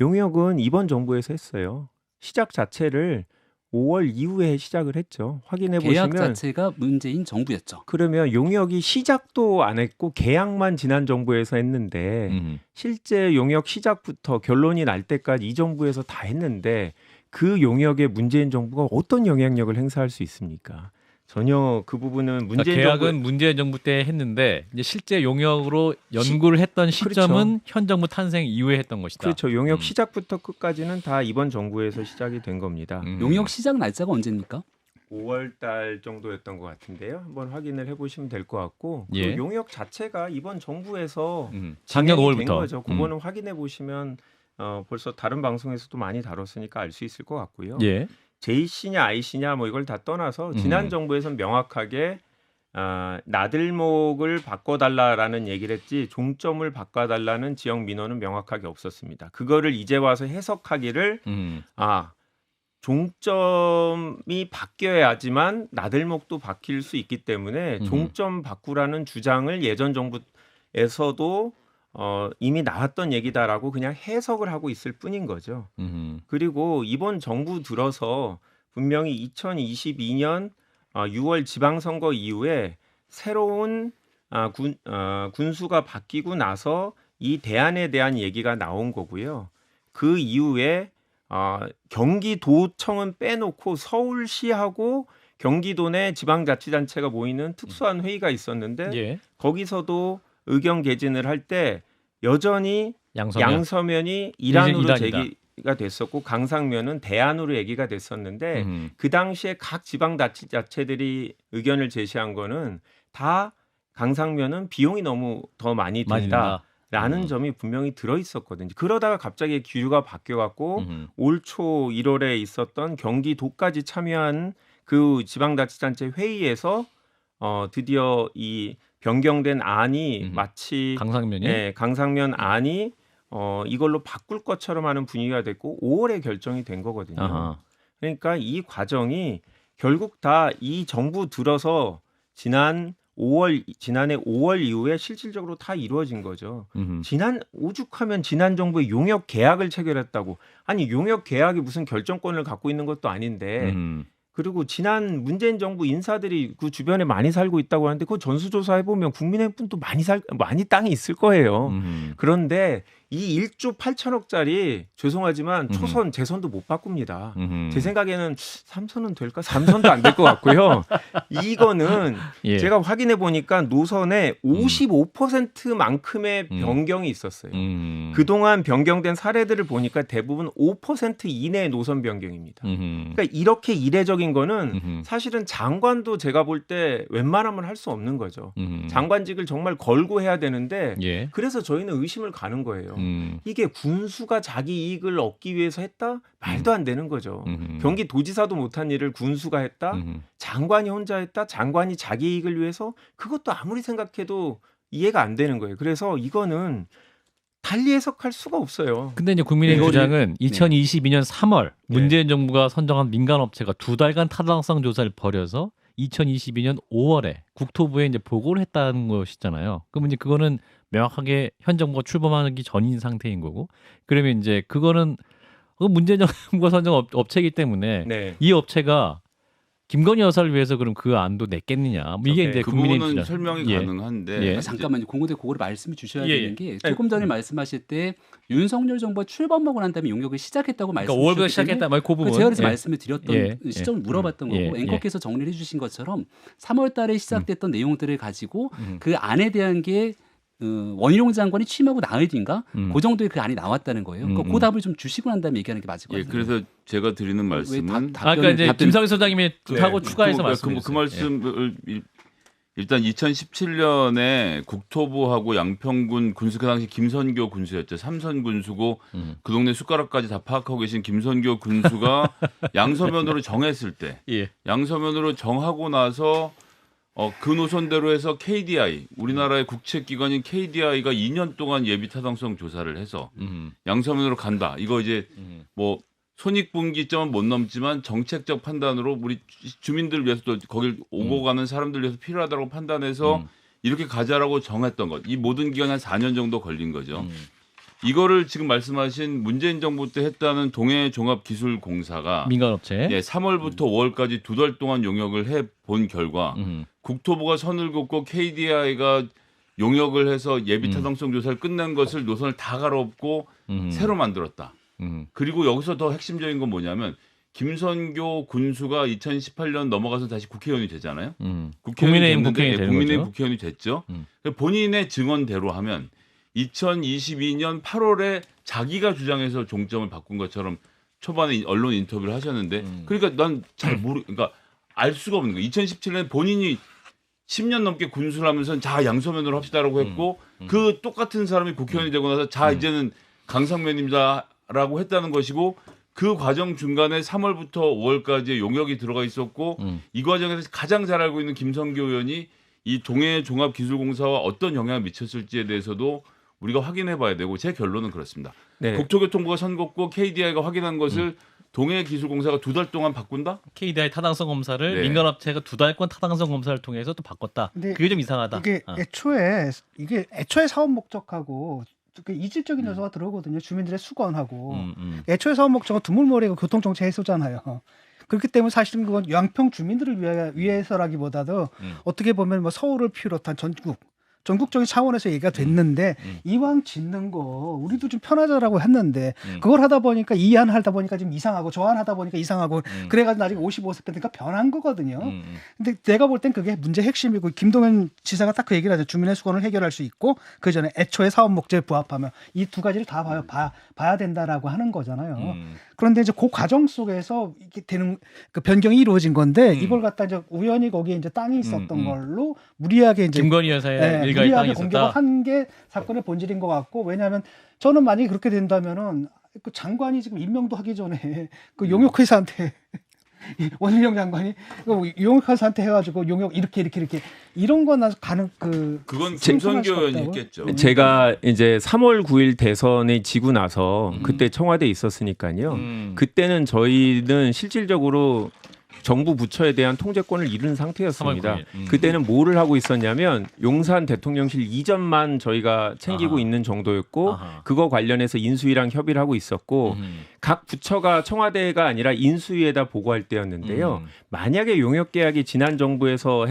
C: 용역은 이번 정부에서 했어요. 시작 자체를 5월 이후에 시작을 했죠. 확인해
D: 계약
C: 보시면
D: 자체가 문재인 정부였죠.
C: 그러면 용역이 시작도 안 했고 계약만 지난 정부에서 했는데 실제 용역 시작부터 결론이 날 때까지 이 정부에서 다 했는데 그 용역에 문재인 정부가 어떤 영향력을 행사할 수 있습니까? 전혀 그 부분은 문재인
B: 계약은
C: 정부
B: 문재인 정부 때 했는데 이제 실제 용역으로 연구를 했던 시점은
C: 그렇죠.
B: 현 정부 탄생 이후에 했던 것이다.
C: 그렇죠. 용역 시작부터 끝까지는 다 이번 정부에서 시작이 된 겁니다.
D: 용역 시작 날짜가 언제입니까?
C: 5월 달 정도였던 것 같은데요. 한번 확인을 해보시면 될 것 같고
B: 예.
C: 그 용역 자체가 이번 정부에서
B: 작년
C: 진행이 된
B: 5월부터.
C: 거죠. 그거는 확인해 보시면 벌써 다른 방송에서도 많이 다뤘으니까 알 수 있을 것 같고요.
B: 예.
C: J씨냐 I씨냐 뭐 이걸 다 떠나서 지난 정부에서는 명확하게 나들목을 바꿔달라라는 얘기를 했지 종점을 바꿔달라는 지역 민원은 명확하게 없었습니다. 그거를 이제 와서 해석하기를 종점이 바뀌어야지만 나들목도 바뀔 수 있기 때문에 종점 바꾸라는 주장을 예전 정부에서도 이미 나왔던 얘기다라고 그냥 해석을 하고 있을 뿐인 거죠. 그리고 이번 정부 들어서 분명히 2022년 6월 지방선거 이후에 새로운 군수가 바뀌고 나서 이 대안에 대한 얘기가 나온 거고요. 그 이후에 경기도청은 빼놓고 서울시하고 경기도 내 지방자치단체가 모이는 특수한 회의가 있었는데
B: 예.
C: 거기서도 의견 개진을 할 때 여전히
B: 양서면.
C: 양서면이 일안으로
B: 일단이다.
C: 제기가 됐었고 강상면은 대안으로 얘기가 됐었는데 그 당시에 각 지방자치단체들이 의견을 제시한 거는 다 강상면은 비용이 너무 더 많이
B: 많이
C: 든다. 라는 점이 분명히 들어 있었거든요. 그러다가 갑자기 기류가 바뀌어갖고 올 초 1월에 있었던 경기도까지 참여한 그 지방자치단체 회의에서 드디어 이 변경된 안이 마치
B: 강상면이
C: 네, 강상면 안이 이걸로 바꿀 것처럼 하는 분위기가 됐고 5월에 결정이 된 거거든요.
B: 아하.
C: 그러니까 이 과정이 결국 다 이 정부 들어서 지난해 5월 이후에 실질적으로 다 이루어진 거죠. 오죽하면 지난 정부의 용역 계약을 체결했다고. 아니 용역 계약이 무슨 결정권을 갖고 있는 것도 아닌데 그리고 지난 문재인 정부 인사들이 그 주변에 많이 살고 있다고 하는데 그 전수조사 해보면 국민의힘 분도 많이 땅이 있을 거예요. 그런데 이 1조 8천억짜리 죄송하지만 초선 재선도 못 바꿉니다. 제 생각에는 3선은 될까? 3선도 안 될 것 같고요. 이거는
B: 예.
C: 제가 확인해 보니까 노선에 55%만큼의 변경이 있었어요. 그동안 변경된 사례들을 보니까 대부분 5% 이내의 노선 변경입니다. 그러니까 이렇게 이례적인 거는 사실은 장관도 제가 볼 때 웬만하면 할 수 없는 거죠. 장관직을 정말 걸고 해야 되는데
B: 예.
C: 그래서 저희는 의심을 가는 거예요. 이게 군수가 자기 이익을 얻기 위해서 했다? 말도 안 되는 거죠. 경기도지사도 못한 일을 군수가 했다? 장관이 혼자 했다? 장관이 자기 이익을 위해서? 그것도 아무리 생각해도 이해가 안 되는 거예요. 그래서 이거는 달리 해석할 수가 없어요.
B: 근데 이제 국민의힘
D: 네.
B: 주장은 2022년 3월 문재인 정부가 선정한 민간 업체가 2달간 타당성 조사를 벌여서 2022년 5월에 국토부에 이제 보고를 했다는 것이잖아요. 그러면 이제 그거는 명확하게 현 정부가 출범하기 전인 상태인 거고, 그러면 이제 그거는 문재인 정부가 선정 업체이기 때문에
C: 네.
B: 이 업체가 김건희 여사를 위해서 그럼 그 안도 냈겠느냐? 뭐 이게
C: 네,
B: 이제
E: 그
B: 국민의힘
E: 부분은
B: 주장.
E: 설명이
B: 예.
E: 가능한데
B: 예.
E: 이제
D: 잠깐만요. 공무대 그거를 말씀을 주셔야
B: 예,
D: 되는 게 조금 전에 말씀하실 때 윤석열 정부가 출범하고 난 다음에 용역을 시작했다고
B: 그러니까
D: 말씀
B: 5월부터 시작했다. 그 부분.
D: 제가 그래서
B: 예.
D: 말씀을 드렸던
B: 예.
D: 시점을 물어봤던
B: 예.
D: 거고
B: 예.
D: 앵커께서 정리를 해주신 것처럼 3월 달에 시작됐던 내용들을 가지고
B: 음.
D: 그 안에 대한 게 원희룡 장관이 취임하고 나흘 뒤인가 그 정도의 그 안이 나왔다는 거예요. 그러니까 그 답을 좀 주시고 난 다음에 얘기하는 게 맞을 것
E: 예,
D: 같아요.
E: 그래서 제가 드리는 말씀은
B: 아까 이제 김성희 소장님이 하고 추가해서 말씀해
E: 그
B: 주세요.
E: 말씀을 일단 2017년에 국토부하고 양평군 군수, 그 당시 김선교 군수였죠. 삼선 군수고 그 동네 숟가락까지 다 파악하고 계신 김선교 군수가 양서면으로 정했을 때
B: 예.
E: 양서면으로 정하고 나서 그 노선대로 해서 KDI, 우리나라의 국책기관인 KDI가 2년 동안 예비 타당성 조사를 해서 양서면으로 간다. 이거 이제 뭐 손익분기점은 못 넘지만 정책적 판단으로 우리 주민들을 위해서 또 거길 오고 가는 사람들 위해서 필요하다고 판단해서 이렇게 가자라고 정했던 것. 이 모든 기간이 한 4년 정도 걸린 거죠. 이거를 지금 말씀하신 문재인 정부 때 했다는 동해종합기술공사가
B: 민간업체.
E: 예, 3월부터 5월까지 2달 동안 용역을 해 본 결과 국토부가 선을 긋고 KDI가 용역을 해서 예비 타당성 조사를 끝낸 것을 노선을 다 갈아엎고 새로 만들었다. 그리고 여기서 더 핵심적인 건 뭐냐면 김선교 군수가 2018년 넘어가서 다시 국회의원이 되잖아요.
B: 국민의힘
E: 됐는데,
B: 국회의원이
E: 예,
B: 되는
E: 국민의힘
B: 거죠.
E: 국회의원이 됐죠. 본인의 증언대로 하면 2022년 8월에 자기가 주장해서 종점을 바꾼 것처럼 초반에 언론 인터뷰를 하셨는데 그러니까 난 잘 그러니까 알 수가 없는 거예요. 2017년에 본인이 10년 넘게 군수를 하면서 자 양서면으로 합시다라고 했고 그 똑같은 사람이 국회의원이 되고 나서 자 이제는 강상면입니다라고 했다는 것이고 그 과정 중간에 3월부터 5월까지의 용역이 들어가 있었고 이 과정에서 가장 잘 알고 있는 김성교 의원이 이 동해종합기술공사와 어떤 영향을 미쳤을지에 대해서도 우리가 확인해 봐야 되고 제 결론은 그렇습니다.
C: 네.
E: 국토교통부가 선 긋고 KDI가 확인한 것을 동해기술공사가 2달 동안 바꾼다?
B: KDI 타당성 검사를
E: 네.
B: 민간업체가 2달권 타당성 검사를 통해서 또 바꿨다.
A: 근데
B: 그게 좀 이상하다.
A: 이게 애초에 사업 목적하고 그 이질적인 요소가 들어오거든요. 주민들의 수건하고 애초에 사업 목적은 드물머리가 교통정체 해소잖아요. 그렇기 때문에 사실은 그건 양평 주민들을 위해서라기보다도 어떻게 보면 뭐 서울을 비롯한 전국적인 차원에서 얘기가 됐는데 이왕 짓는 거 우리도 좀 편하자라고 했는데 그걸 하다 보니까 이 안 하다 보니까 좀 이상하고 저 안 하다 보니까 이상하고 그래가지고 나중에 55세니까 변한 거거든요. 근데 내가 볼 땐 그게 문제 핵심이고 김동연 지사가 딱 그 얘기를 하죠. 주민의 수건을 해결할 수 있고 그 전에 애초에 사업 목적에 부합하면 이 두 가지를 다 봐야 된다라고 하는 거잖아요. 그런데 이제 그 과정 속에서 이게 되는 그 변경이 이루어진 건데 이걸 갖다 이제 우연히 거기에 이제 땅이 있었던 걸로 무리하게 이제
B: 김건희 여사의 일가의 땅이
A: 무리하게
B: 있었다.
A: 공격을 한 게 사건의 본질인 것 같고 왜냐하면 저는 만약에 그렇게 된다면은 그 장관이 지금 임명도 하기 전에 그 용역회사한테 원희룡 장관이 그 용역회사한테 해가지고 용역 이렇게 이런 거나 가는
E: 그건
A: 심심할
E: 김선교
A: 수가
E: 의원이
A: 없다고?
E: 했겠죠.
C: 제가 이제 3월 9일 대선에 지고 나서 그때 청와대에 있었으니까요. 그때는 저희는 실질적으로 정부 부처에 대한 통제권을 잃은 상태였습니다.
B: 3월 9일.
C: 그때는 뭐를 하고 있었냐면 용산 대통령실 이전만 저희가 챙기고
B: 아하.
C: 있는 정도였고
B: 아하.
C: 그거 관련해서 인수위랑 협의를 하고 있었고 각 부처가 청와대가 아니라 인수위에다 보고할 때였는데요. 만약에 용역 계약이 지난 정부에서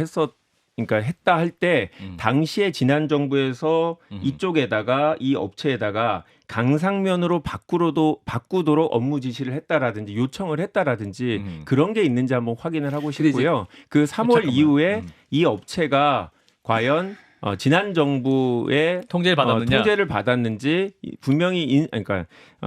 C: 그러니까 했다 할 때 당시에 지난 정부에서 이쪽에다가 이 업체에다가 강상면으로 바꾸도록 업무 지시를 했다라든지 요청을 했다라든지 그런 게 있는지 한번 확인을 하고 싶고요. 그 3월
B: 잠깐만.
C: 이후에 이 업체가 과연 지난 정부의
B: 통제를 받았느냐?
C: 통제를 받았는지 분명히 그러니까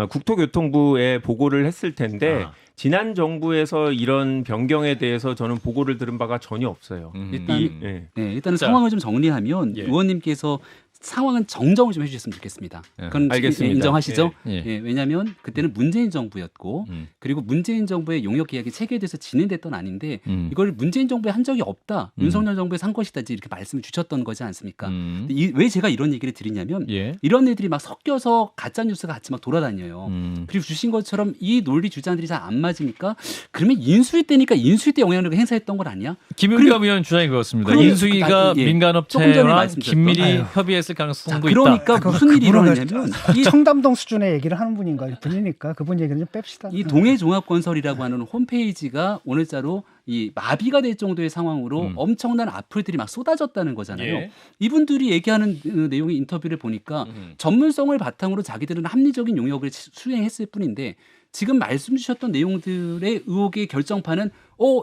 C: 국토교통부에 보고를 했을 텐데 지난 정부에서 이런 변경에 대해서 저는 보고를 들은 바가 전혀 없어요.
D: 일단
C: 예.
D: 네, 일단은
B: 자.
D: 상황을 좀 정리하면
B: 예.
D: 의원님께서 상황은 정정을 좀 해주셨으면 좋겠습니다.
B: 예.
D: 그건
C: 알겠습니다.
D: 인정하시죠?
B: 예.
D: 예, 왜냐하면 그때는 문재인 정부였고 그리고 문재인 정부의 용역 계약이 체결돼서 진행됐던 아닌데 이걸 문재인 정부에 한 적이 없다. 윤석열 정부에 산 것이다. 이렇게 말씀을 주셨던 거지 않습니까? 근데 왜 제가 이런 얘기를 드리냐면
B: 예.
D: 이런 애들이 막 섞여서 가짜 뉴스가 같이 막 돌아다녀요. 그리고 주신 것처럼 이 논리 주장들이 잘 안 맞으니까 그러면 인수위 때니까 인수위 때 영향력을 행사했던 건 아니야?
B: 김은겸 의원 주장이 그렇습니다.
D: 그러면
B: 인수위가
D: 예. 조금 전에
B: 민간업체와
D: 말씀드렸던.
B: 긴밀히
A: 아유.
B: 협의했을
D: 자,
B: 가능성도
D: 그러니까
B: 있다.
D: 무슨 일이
A: 그분은
D: 일어나냐면 이
A: 청담동 수준의 얘기를 하는 분이니까 그분 얘기는 좀 뺍시다.
D: 이 동해종합건설이라고 하는 홈페이지가 오늘자로 이 마비가 될 정도의 상황으로 엄청난 악플들이 막 쏟아졌다는 거잖아요.
B: 예.
D: 이분들이 얘기하는 내용의 인터뷰를 보니까 전문성을 바탕으로 자기들은 합리적인 용역을 수행했을 뿐인데 지금 말씀 주셨던 내용들의 의혹의 결정판은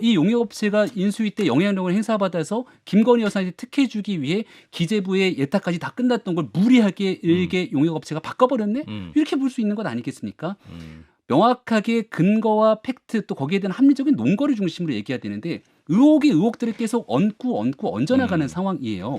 D: 이 용역업체가 인수위 때 영향력을 행사받아서 김건희 여사한테 특혜 주기 위해 기재부의 예탁까지 다 끝났던 걸 무리하게 일개 용역업체가 바꿔버렸네? 이렇게 볼 수 있는 것 아니겠습니까? 명확하게 근거와 팩트 또 거기에 대한 합리적인 논거를 중심으로 얘기해야 되는데 의혹들을 계속 얹어나가는 상황이에요.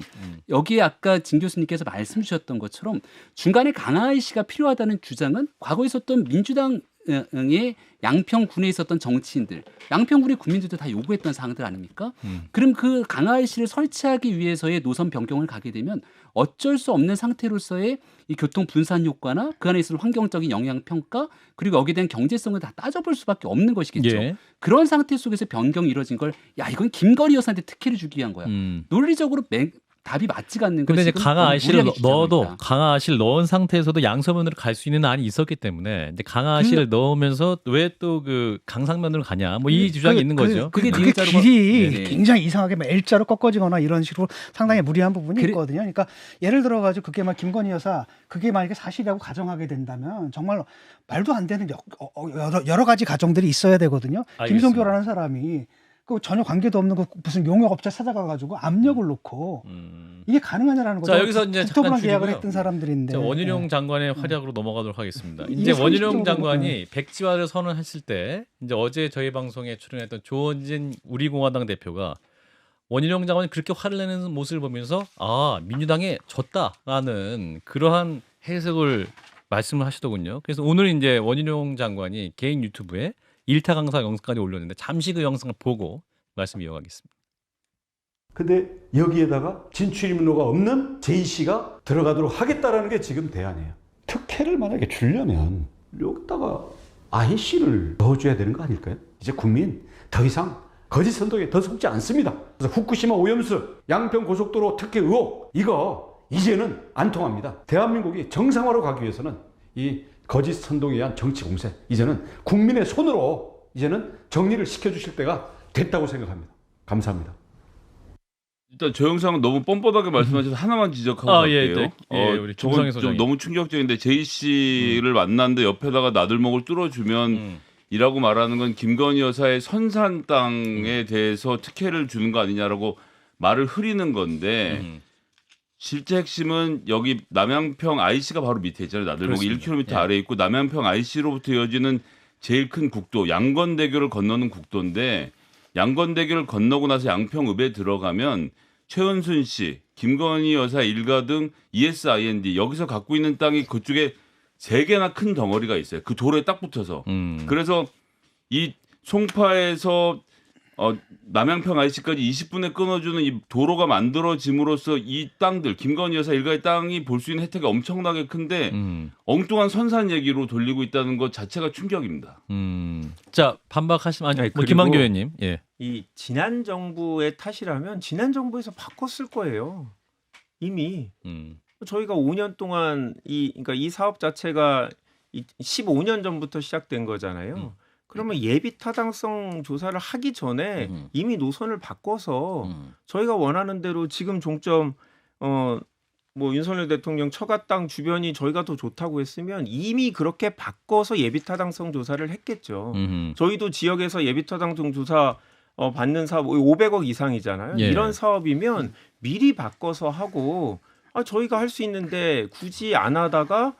D: 여기에 아까 진 교수님께서 말씀 주셨던 것처럼 중간에 강하이 씨가 필요하다는 주장은 과거에 있었던 민주당의 양평군에 있었던 정치인들, 양평군의 국민들도 다 요구했던 사항들 아닙니까? 그럼 그 강하이 씨를 설치하기 위해서의 노선 변경을 가게 되면 어쩔 수 없는 상태로서의 이 교통 분산 효과나 그 안에 있을 환경적인 영향 평가 그리고 여기에 대한 경제성을 다 따져볼 수밖에 없는 것이겠죠.
B: 예.
D: 그런 상태 속에서 변경이 이뤄진 걸 이건 김건희 여사한테 특혜를 주기 위한 거야. 논리적으로 답이 맞지가 않는 걸
B: 근데 이제
D: 지금
B: 강하 IC를
D: 무리하게
B: 넣어도
D: 주장합니다.
B: 강하 IC를 넣은 상태에서도 양서면으로 갈 수 있는 안이 있었기 때문에 이제 강하 IC를 넣으면서 왜 또 그 강상면으로 가냐 뭐 이 주장이 있는 거죠.
D: 그게
A: 그게
D: N자로
A: 길이
D: 네.
A: 굉장히 이상하게 막 L자로 꺾어지거나 이런 식으로 상당히 무리한 부분이
D: 그래-
A: 있거든요. 그러니까 예를 들어가지고 그게 막 김건희 여사 그게 만약에 사실이라고 가정하게 된다면 정말 말도 안 되는 여러 가지 가정들이 있어야 되거든요.
B: 알겠습니다.
A: 김성교라는 사람이 그 전혀 관계도 없는 그 무슨 용역업체 찾아가가지고 압력을 놓고 이게 가능하냐라는 거죠.
B: 자, 여기서 이제
A: 국토부랑
B: 잠깐
A: 계약을
B: 줄이고요.
A: 했던 사람들인데.
B: 자, 원희룡 장관의 활약으로 넘어가도록 하겠습니다.
A: 이게
B: 이제
A: 30
B: 원희룡
A: 정도
B: 장관이 백지화를 선언했을 때 이제 어제 저희 방송에 출연했던 조원진 우리공화당 대표가 원희룡 장관이 그렇게 화를 내는 모습을 보면서 민주당에 졌다라는 그러한 해석을 말씀을 하시더군요. 그래서 오늘 이제 원희룡 장관이 개인 유튜브에 일타 강사 영상까지 올렸는데 잠시 그 영상을 보고 말씀 이어가겠습니다.
F: 근데 여기에다가 진출입로가 없는 JC가 들어가도록 하겠다라는 게 지금 대안이에요. 특혜를 만약에 주려면 여기다가 IC를 넣어줘야 되는 거 아닐까요? 이제 국민 더 이상 거짓 선동에 더 속지 않습니다. 그래서 후쿠시마 오염수, 양평 고속도로 특혜 의혹 이거 이제는 안 통합니다. 대한민국이 정상화로 가기 위해서는 이 거짓 선동에 의한 정치 공세 이제는 국민의 손으로 이제는 정리를 시켜주실 때가 됐다고 생각합니다. 감사합니다.
E: 일단 저 영상은 너무 뻔뻔하게 말씀하셔서 하나만 지적하고
B: 예,
E: 갈게요.
B: 우리
E: 저건
B: 김성애
E: 좀
B: 소장님.
E: 너무 충격적인데 제이 씨를 만났는데 옆에다가 나들목을 뚫어주면 이라고 말하는 건 김건희 여사의 선산 땅에 대해서 특혜를 주는 거 아니냐라고 말을 흐리는 건데 실제 핵심은 여기 남양평 IC가 바로 밑에 있잖아요. 나들목이
B: 그렇습니다.
E: 1km 아래에 있고 남양평 IC로부터 이어지는 제일 큰 국도 양건대교를 건너는 국도인데 양건대교를 건너고 나서 양평읍에 들어가면 최은순 씨, 김건희 여사 일가 등 ESIND 여기서 갖고 있는 땅이 그쪽에 3개나 큰 덩어리가 있어요. 그 도로에 딱 붙어서. 그래서 이 송파에서 남양평 IC까지 20분에 끊어주는 이 도로가 만들어짐으로써 이 땅들 김건희 여사 일가의 땅이 볼 수 있는 혜택이 엄청나게 큰데 엉뚱한 선산 얘기로 돌리고 있다는 것 자체가 충격입니다.
B: 자 반박하시면
C: 아니, 그리고
B: 김한규 의원님. 예.
C: 이 지난 정부의 탓이라면 지난 정부에서 바꿨을 거예요. 이미 저희가 5년 동안 그러니까 이 사업 자체가 15년 전부터 시작된 거잖아요. 그러면 예비 타당성 조사를 하기 전에 이미 노선을 바꿔서 저희가 원하는 대로 지금 종점 뭐 윤석열 대통령 처가 땅 주변이 저희가 더 좋다고 했으면 이미 그렇게 바꿔서 예비 타당성 조사를 했겠죠. 저희도 지역에서 예비 타당성 조사 받는 사업 500억 이상이잖아요.
B: 예.
C: 이런 사업이면 미리 바꿔서 하고 저희가 할 수 있는데 굳이 안 하다가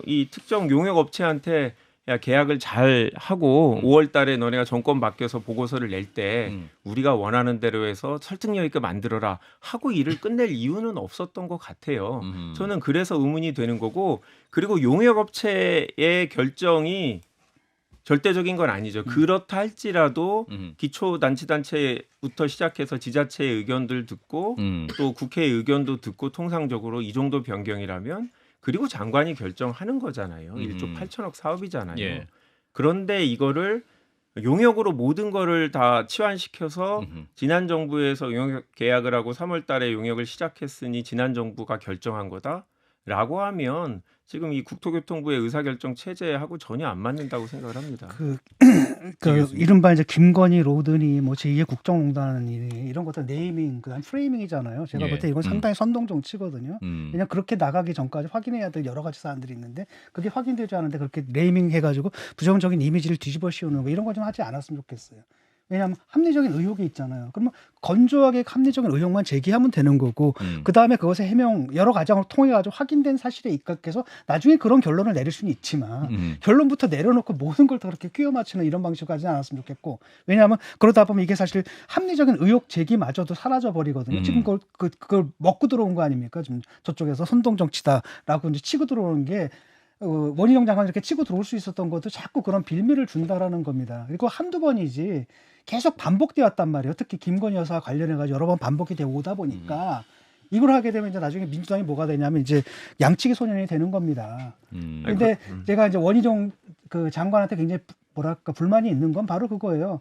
C: 이 특정 용역 업체한테 야, 계약을 잘 하고 5월 달에 너네가 정권 바뀌어서 보고서를 낼 때 우리가 원하는 대로 해서 설득력 있게 만들어라 하고 일을 끝낼 이유는 없었던 것 같아요. 저는 그래서 의문이 되는 거고 그리고 용역업체의 결정이 절대적인 건 아니죠. 그렇다 할지라도 기초단체부터 시작해서 지자체의 의견들 듣고 또 국회의 의견도 듣고 통상적으로 이 정도 변경이라면 그리고 장관이 결정하는 거잖아요. 1조 8천억 사업이잖아요.
B: 예.
C: 그런데 이거를 용역으로 모든 거를 다 치환시켜서 지난 정부에서 용역 계약을 하고 3월 달에 용역을 시작했으니 지난 정부가 결정한 거다라고 하면 지금 이 국토교통부의 의사결정 체제하고 전혀 안 맞는다고 생각을 합니다.
A: 그 이른바 이제 김건희 로드니 뭐 제2의 국정농단이니 이런 것들 네이밍 그다음 프레이밍이잖아요. 제가
B: 예.
A: 볼 때 이건 상당히 선동 정치거든요. 왜냐면 그렇게 나가기 전까지 확인해야 될 여러 가지 사안들이 있는데 그게 확인되지 않은데 그렇게 네이밍 해가지고 부정적인 이미지를 뒤집어 씌우는 거 이런 거 좀 하지 않았으면 좋겠어요. 왜냐하면 합리적인 의혹이 있잖아요. 그러면 건조하게 합리적인 의혹만 제기하면 되는 거고 그 다음에 그것의 해명 여러 과정을 통해 가지고 확인된 사실에 입각해서 나중에 그런 결론을 내릴 수는 있지만 결론부터 내려놓고 모든 걸 다 그렇게 끼워 맞추는 이런 방식으로 하지 않았으면 좋겠고 왜냐하면 그러다 보면 이게 사실 합리적인 의혹 제기마저도 사라져 버리거든요. 지금 그걸 먹고 들어온 거 아닙니까? 지금 저쪽에서 선동 정치다라고 이제 치고 들어오는 게 원희룡 장관 이렇게 치고 들어올 수 있었던 것도 자꾸 그런 빌미를 준다라는 겁니다. 그리고 한두 번이지 계속 반복되었단 말이에요. 특히 김건희 여사 관련해가지고 여러 번 반복이 되어 오다 보니까 이걸 하게 되면 이제 나중에 민주당이 뭐가 되냐면 이제 양치기 소년이 되는 겁니다. 근데 제가 이제 원희룡 그 장관한테 굉장히 뭐랄까 불만이 있는 건 바로 그거예요.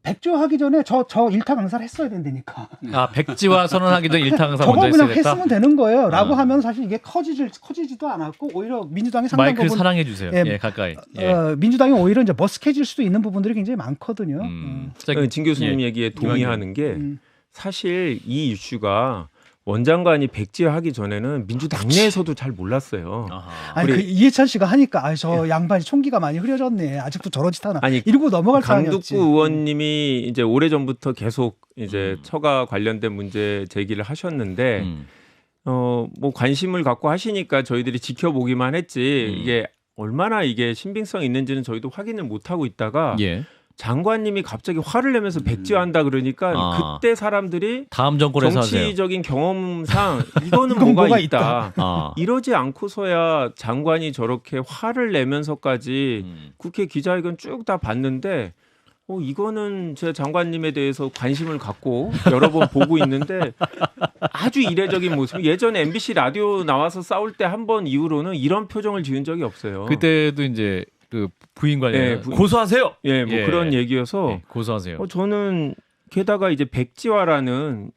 A: 백지화하기 전에 저 일타 강사를 했어야 된다니까.
B: 백지화 선언하기 전 일타 강사
A: 저거
B: 먼저
A: 그냥
B: 했어야겠다.
A: 했으면 되는 거예요. 라고 하면 사실 이게 커지지도 않았고 오히려 민주당이 상당
B: 마이크를
A: 부분
B: 사랑해 주세요.
A: 예,
B: 예, 가까이. 예.
A: 민주당이 오히려 이제 머쓱해질 수도 있는 부분들이 굉장히 많거든요.
B: 자,
C: 진 교수님
B: 예.
C: 얘기에 동의하는 게 사실 이 이슈가 원장관이 백지화하기 전에는 민주당 내에서도 잘 몰랐어요.
A: 아니 그 이해찬 씨가 하니까 저 양반이 총기가 많이 흐려졌네. 아직도 저런 짓 하나.
C: 아니,
A: 이러고 넘어갈
C: 강두구
A: 상황이었지.
C: 의원님이 이제 오래전부터 계속 이제 처가 관련된 문제 제기를 하셨는데 뭐 관심을 갖고 하시니까 저희들이 지켜보기만 했지 이게 얼마나 이게 신빙성 있는지는 저희도 확인을 못 하고 있다가
B: 예.
C: 장관님이 갑자기 화를 내면서 백지화한다 그러니까 그때 사람들이
B: 다음 정권에서 하세요.
C: 정치적인 경험상 이거는 뭐가 있다. 이러지 않고서야 장관이 저렇게 화를 내면서까지 국회 기자회견 쭉 다 봤는데 이거는 제 장관님에 대해서 관심을 갖고 여러 번 보고 있는데 아주 이례적인 모습. 예전에 MBC 라디오 나와서 싸울 때 한 번 이후로는 이런 표정을 지은 적이 없어요.
B: 그때도 이제 그 부인 관련
C: 예,
B: 고소하세요.
C: 예, 뭐 그런 얘기여서
B: 예, 고소하세요.
C: 저는 게다가 이제 백지화라는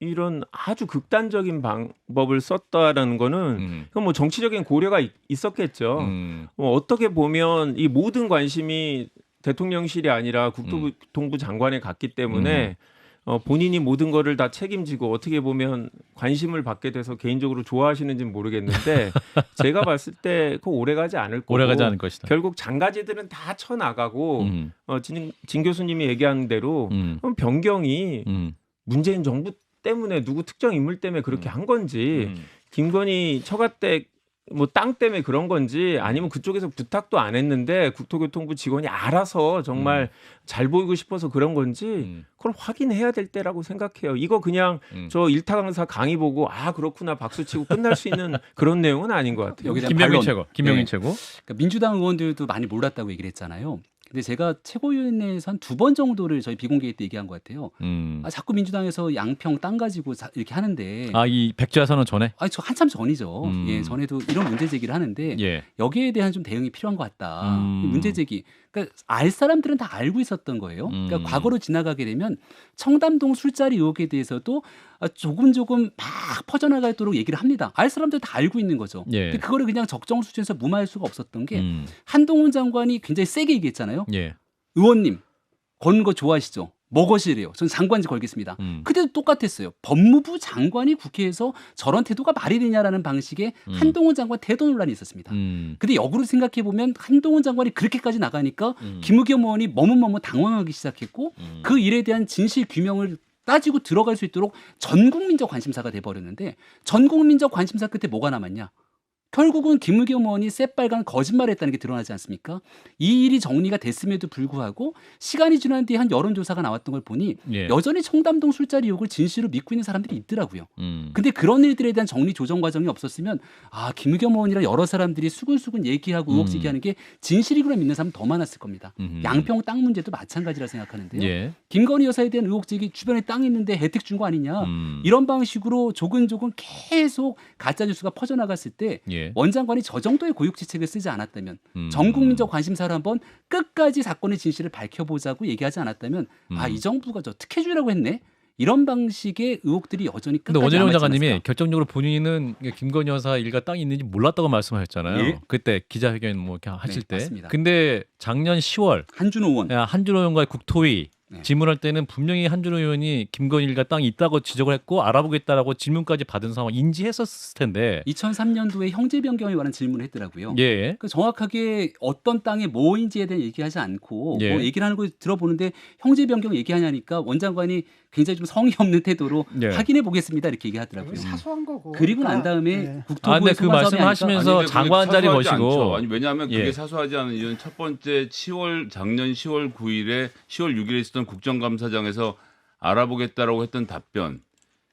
C: 이런 아주 극단적인 방법을 썼다라는 거는 그건 뭐 정치적인 고려가 있었겠죠. 어떻게 보면 이 모든 관심이 대통령실이 아니라 국토교통부 장관에 갔기 때문에 본인이 모든 거를 다 책임지고 어떻게 보면 관심을 받게 돼서 개인적으로 좋아하시는지는 모르겠는데 제가 봤을 때 그거 오래가지 않을 거고
B: 오래가지 않을 것이다.
C: 결국 장가지들은 다 쳐나가고 진 교수님이 얘기한 대로 변경이 문재인 정부 때문에 누구 특정 인물 때문에 그렇게 한 건지 김건희 처가 때 뭐 땅 때문에 그런 건지 아니면 그쪽에서 부탁도 안 했는데 국토교통부 직원이 알아서 정말 잘 보이고 싶어서 그런 건지 그걸 확인해야 될 때라고 생각해요. 이거 그냥 저 일타 강사 강의 보고 아 그렇구나 박수치고 끝날 수 있는 그런 내용은 아닌 것 같아요.
D: 여기에 대한
B: 김병민
D: 반론.
B: 최고. 김병민
D: 네.
B: 최고.
D: 그러니까 민주당 의원들도 많이 몰랐다고 얘기를 했잖아요. 근데 제가 최고위원회에서 한 2번 정도를 저희 비공개 때 얘기한 것 같아요. 아, 자꾸 민주당에서 양평 땅 가지고 이렇게 하는데
B: 이 백지화 선언 전에.
D: 아니 저 한참 전이죠. 예, 전에도 이런 문제 제기를 하는데
B: 예.
D: 여기에 대한 좀 대응이 필요한 것 같다. 문제 제기. 그러니까 알 사람들은 다 알고 있었던 거예요. 그러니까 과거로 지나가게 되면 청담동 술자리 의혹에 대해서도 조금 막 퍼져나가도록 얘기를 합니다. 알 사람들 다 알고 있는 거죠.
B: 예.
D: 근데 그거를 그냥 적정 수준에서 무마할 수가 없었던 게 한동훈 장관이 굉장히 세게 얘기했잖아요.
B: 예.
D: 의원님 거는 거 좋아하시죠? 뭐 거시래요? 전 장관지 걸겠습니다. 그때도 똑같았어요. 법무부 장관이 국회에서 저런 태도가 말이 되냐라는 방식의 한동훈 장관 태도 논란이 있었습니다. 근데 역으로 생각해 보면 한동훈 장관이 그렇게까지 나가니까 김의겸 의원이 머뭇머뭇 당황하기 시작했고 그 일에 대한 진실 규명을 따지고 들어갈 수 있도록 전국민적 관심사가 돼버렸는데 전국민적 관심사 끝에 뭐가 남았냐? 결국은 김의겸 의원이 새빨간 거짓말을 했다는 게 드러나지 않습니까? 이 일이 정리가 됐음에도 불구하고 시간이 지난 뒤에 한 여론조사가 나왔던 걸 보니
B: 예.
D: 여전히 청담동 술자리 의혹을 진실로 믿고 있는 사람들이 있더라고요. 근데 그런 일들에 대한 정리 조정 과정이 없었으면 김의겸 의원이랑 여러 사람들이 수근수근 얘기하고 의혹 제기하는 게 진실이구나 믿는 사람 더 많았을 겁니다. 양평 땅 문제도 마찬가지라 생각하는데요.
B: 예.
D: 김건희 여사에 대한 의혹 제기 주변에 땅 있는데 혜택 준 거 아니냐 이런 방식으로 조근조근 계속 가짜 뉴스가 퍼져나갔을 때
B: 예.
D: 원장관이 저 정도의 고육지책을 쓰지 않았다면 전국민적 관심사를 한번 끝까지 사건의 진실을 밝혀보자고 얘기하지 않았다면 이 정부가 저 특혜주의라고 했네 이런 방식의 의혹들이 여전히
B: 근데
D: 끝까지
B: 원희룡
D: 남아있지
B: 장관님이
D: 않았을까?
B: 결정적으로 본인은 김건희 여사 일가 땅이 있는지 몰랐다고 말씀하셨잖아요.
D: 예.
B: 그때 기자회견 뭐 이렇게 하실
D: 네,
B: 때.
D: 맞습니다.
B: 근데 작년 10월
D: 한준호 의원
B: 한준호 의원과 국토위
D: 네.
B: 질문할 때는 분명히 한준호 의원이 김건희 일가 땅이 있다고 지적을 했고 알아보겠다라고 질문까지 받은 상황 인지했었을 텐데.
D: 2003년도에 형제 변경에 관한 질문을 했더라고요.
B: 예.
D: 그 정확하게 어떤 땅이 뭐인지에 대한 얘기하지 않고
B: 예.
D: 뭐 얘기를 하는 걸 들어보는데 형제 변경 얘기하냐니까 원장관이 굉장히 좀 성의 없는 태도로
B: 예.
D: 확인해 보겠습니다 이렇게 얘기하더라고요.
A: 사소한 거고.
D: 그리고 난
A: 그러니까,
D: 다음에
A: 예.
D: 국토부에
B: 근데 그 말씀하시면서
E: 근데 그게
B: 장관 자리
E: 사소하지
B: 거시고.
E: 않죠. 아니 왜냐하면 그게
B: 예.
E: 사소하지 않은 이유는 첫 번째 작년 10월 9일에 10월 6일에 있었던 국정감사장에서 알아보겠다라고 했던 답변.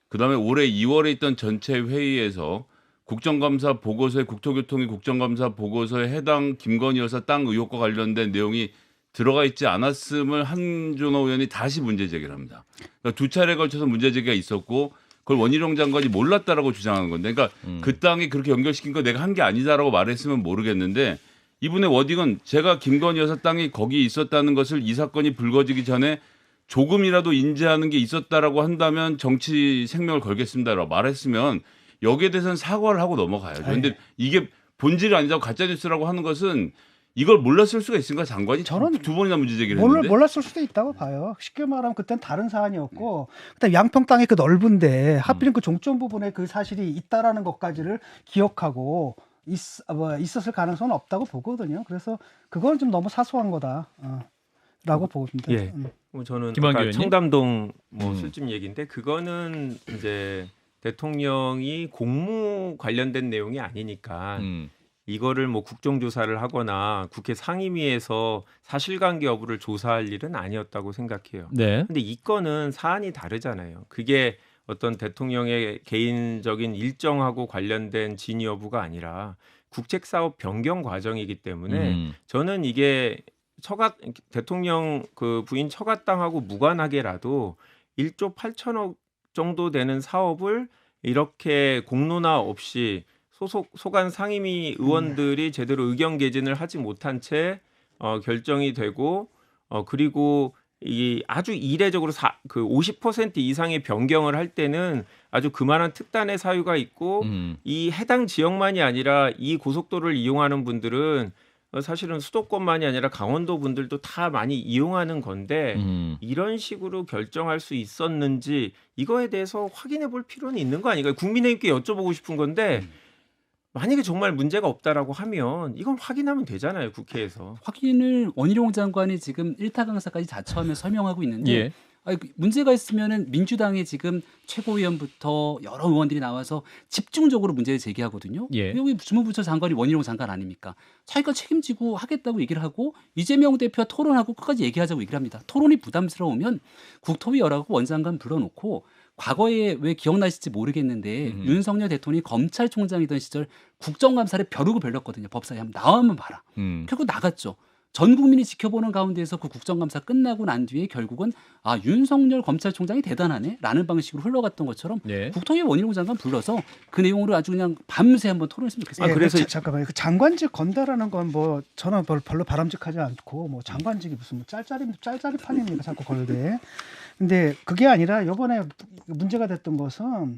E: 그다음에 올해 2월에 있던 전체 회의에서 국정감사 보고서에 국토교통위 국정감사 보고서에 해당 김건희 여사 땅 의혹과 관련된 내용이 들어가 있지 않았음을 한준호 의원이 다시 문제 제기를 합니다. 그러니까 두 차례에 걸쳐서 문제 제기가 있었고 그걸 원희룡 장관이 몰랐다라고 주장하는 건데, 그러니까 그 땅이 그렇게 연결시킨 거 내가 한 게 아니다라고 말했으면 모르겠는데 이분의 워딩은 제가 김건희 여사 땅이 거기 있었다는 것을 이 사건이 불거지기 전에 조금이라도 인지하는 게 있었다라고 한다면 정치 생명을 걸겠습니다라고 말했으면 여기에 대해서는 사과를 하고 넘어가야죠. 그런데 이게 본질이 아니다고 가짜 뉴스라고 하는 것은 이걸 몰랐을 수가 있으니까 장관이
A: 저는
E: 두 번이나 문제 제기를 했는데
A: 몰랐을 수도 있다고 봐요. 쉽게 말하면 그때는 다른 사안이었고, 그다음 양평 땅이 그 넓은데 하필이면 그 종점 부분에 그 사실이 있다라는 것까지를 기억하고 있었을 가능성은 없다고 보거든요. 그래서 그건 좀 너무 사소한 거다라고 봅니다.
C: 예. 뭐 저는
B: 김한규
C: 아까
B: 의원님?
C: 청담동 뭐 술집 얘기인데 그거는 이제 대통령이 공무 관련된 내용이 아니니까 이거를 뭐 국정조사를 하거나 국회 상임위에서 사실관계 여부를 조사할 일은 아니었다고 생각해요.
B: 네.
C: 근데 이 건은 사안이 다르잖아요. 그게 어떤 대통령의 개인적인 일정하고 관련된 진위 여부가 아니라 국책사업 변경 과정이기 때문에 저는 이게 대통령 그 부인 처가 땅하고 무관하게라도 1조 8천억 정도 되는 사업을 이렇게 공론화 없이 소관 상임위 의원들이 제대로 의견 개진을 하지 못한 채 결정이 되고 그리고 이 아주 이례적으로 그 50% 이상의 변경을 할 때는 아주 그만한 특단의 사유가 있고 이 해당 지역만이 아니라 이 고속도로를 이용하는 분들은 사실은 수도권만이 아니라 강원도 분들도 다 많이 이용하는 건데 이런 식으로 결정할 수 있었는지 이거에 대해서 확인해 볼 필요는 있는 거 아닌가요? 국민의힘께 여쭤보고 싶은 건데 만약에 정말 문제가 없다라고 하면 이건 확인하면 되잖아요, 국회에서.
D: 확인을 원희룡 장관이 지금 일타 강사까지 자처하며 설명하고 있는데
B: 예.
D: 문제가 있으면은 민주당의 지금 최고위원부터 여러 의원들이 나와서 집중적으로 문제를 제기하거든요.
B: 예.
D: 여기 주무부처 장관이 원희룡 장관 아닙니까? 자기가 책임지고 하겠다고 얘기를 하고 이재명 대표와 토론하고 끝까지 얘기하자고 얘기를 합니다. 토론이 부담스러우면 국토위 열하고 원장관 불러놓고 과거에 왜 기억나실지 모르겠는데 윤석열 대통령이 검찰총장이던 시절 국정감사를 벼르고 별렀거든요. 법사위 한번 나와만 봐라. 결국 나갔죠. 전 국민이 지켜보는 가운데서 그 국정감사 끝나고 난 뒤에 결국은 윤석열 검찰총장이 대단하네라는 방식으로 흘러갔던 것처럼
B: 예.
D: 국토위 원희룡 장관 불러서 그 내용으로 아주 그냥 밤새 한번 토론했으면 좋겠습니다.
C: 그래서
A: 잠깐만요. 그 장관직 건다라는 건 뭐 저는 별로 바람직하지 않고 뭐 장관직이 무슨 뭐 짤짤이판입니까 자꾸 걸게. 근데 그게 아니라 이번에 문제가 됐던 것은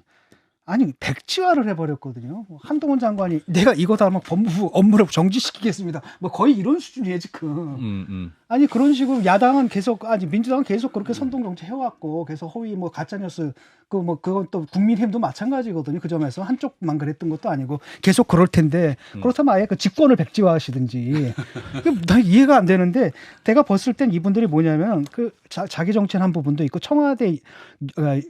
A: 아니 백지화를 해버렸거든요. 한동훈 장관이 내가 이거 다 막 법무부 업무를 정지시키겠습니다. 뭐 거의 이런 수준이에요 지금. 아니 그런 식으로 야당은 계속 민주당은 계속 그렇게 선동 정치 해왔고 계속 허위 뭐 가짜 뉴스 그건 또 국민의힘도 마찬가지거든요. 그 점에서 한쪽만 그랬던 것도 아니고 계속 그럴 텐데 그렇다면 아예 그 직권을 백지화하시든지 나 이해가 안 되는데 내가 봤을 땐 이분들이 뭐냐면 그 자기 정치한 부분도 있고 청와대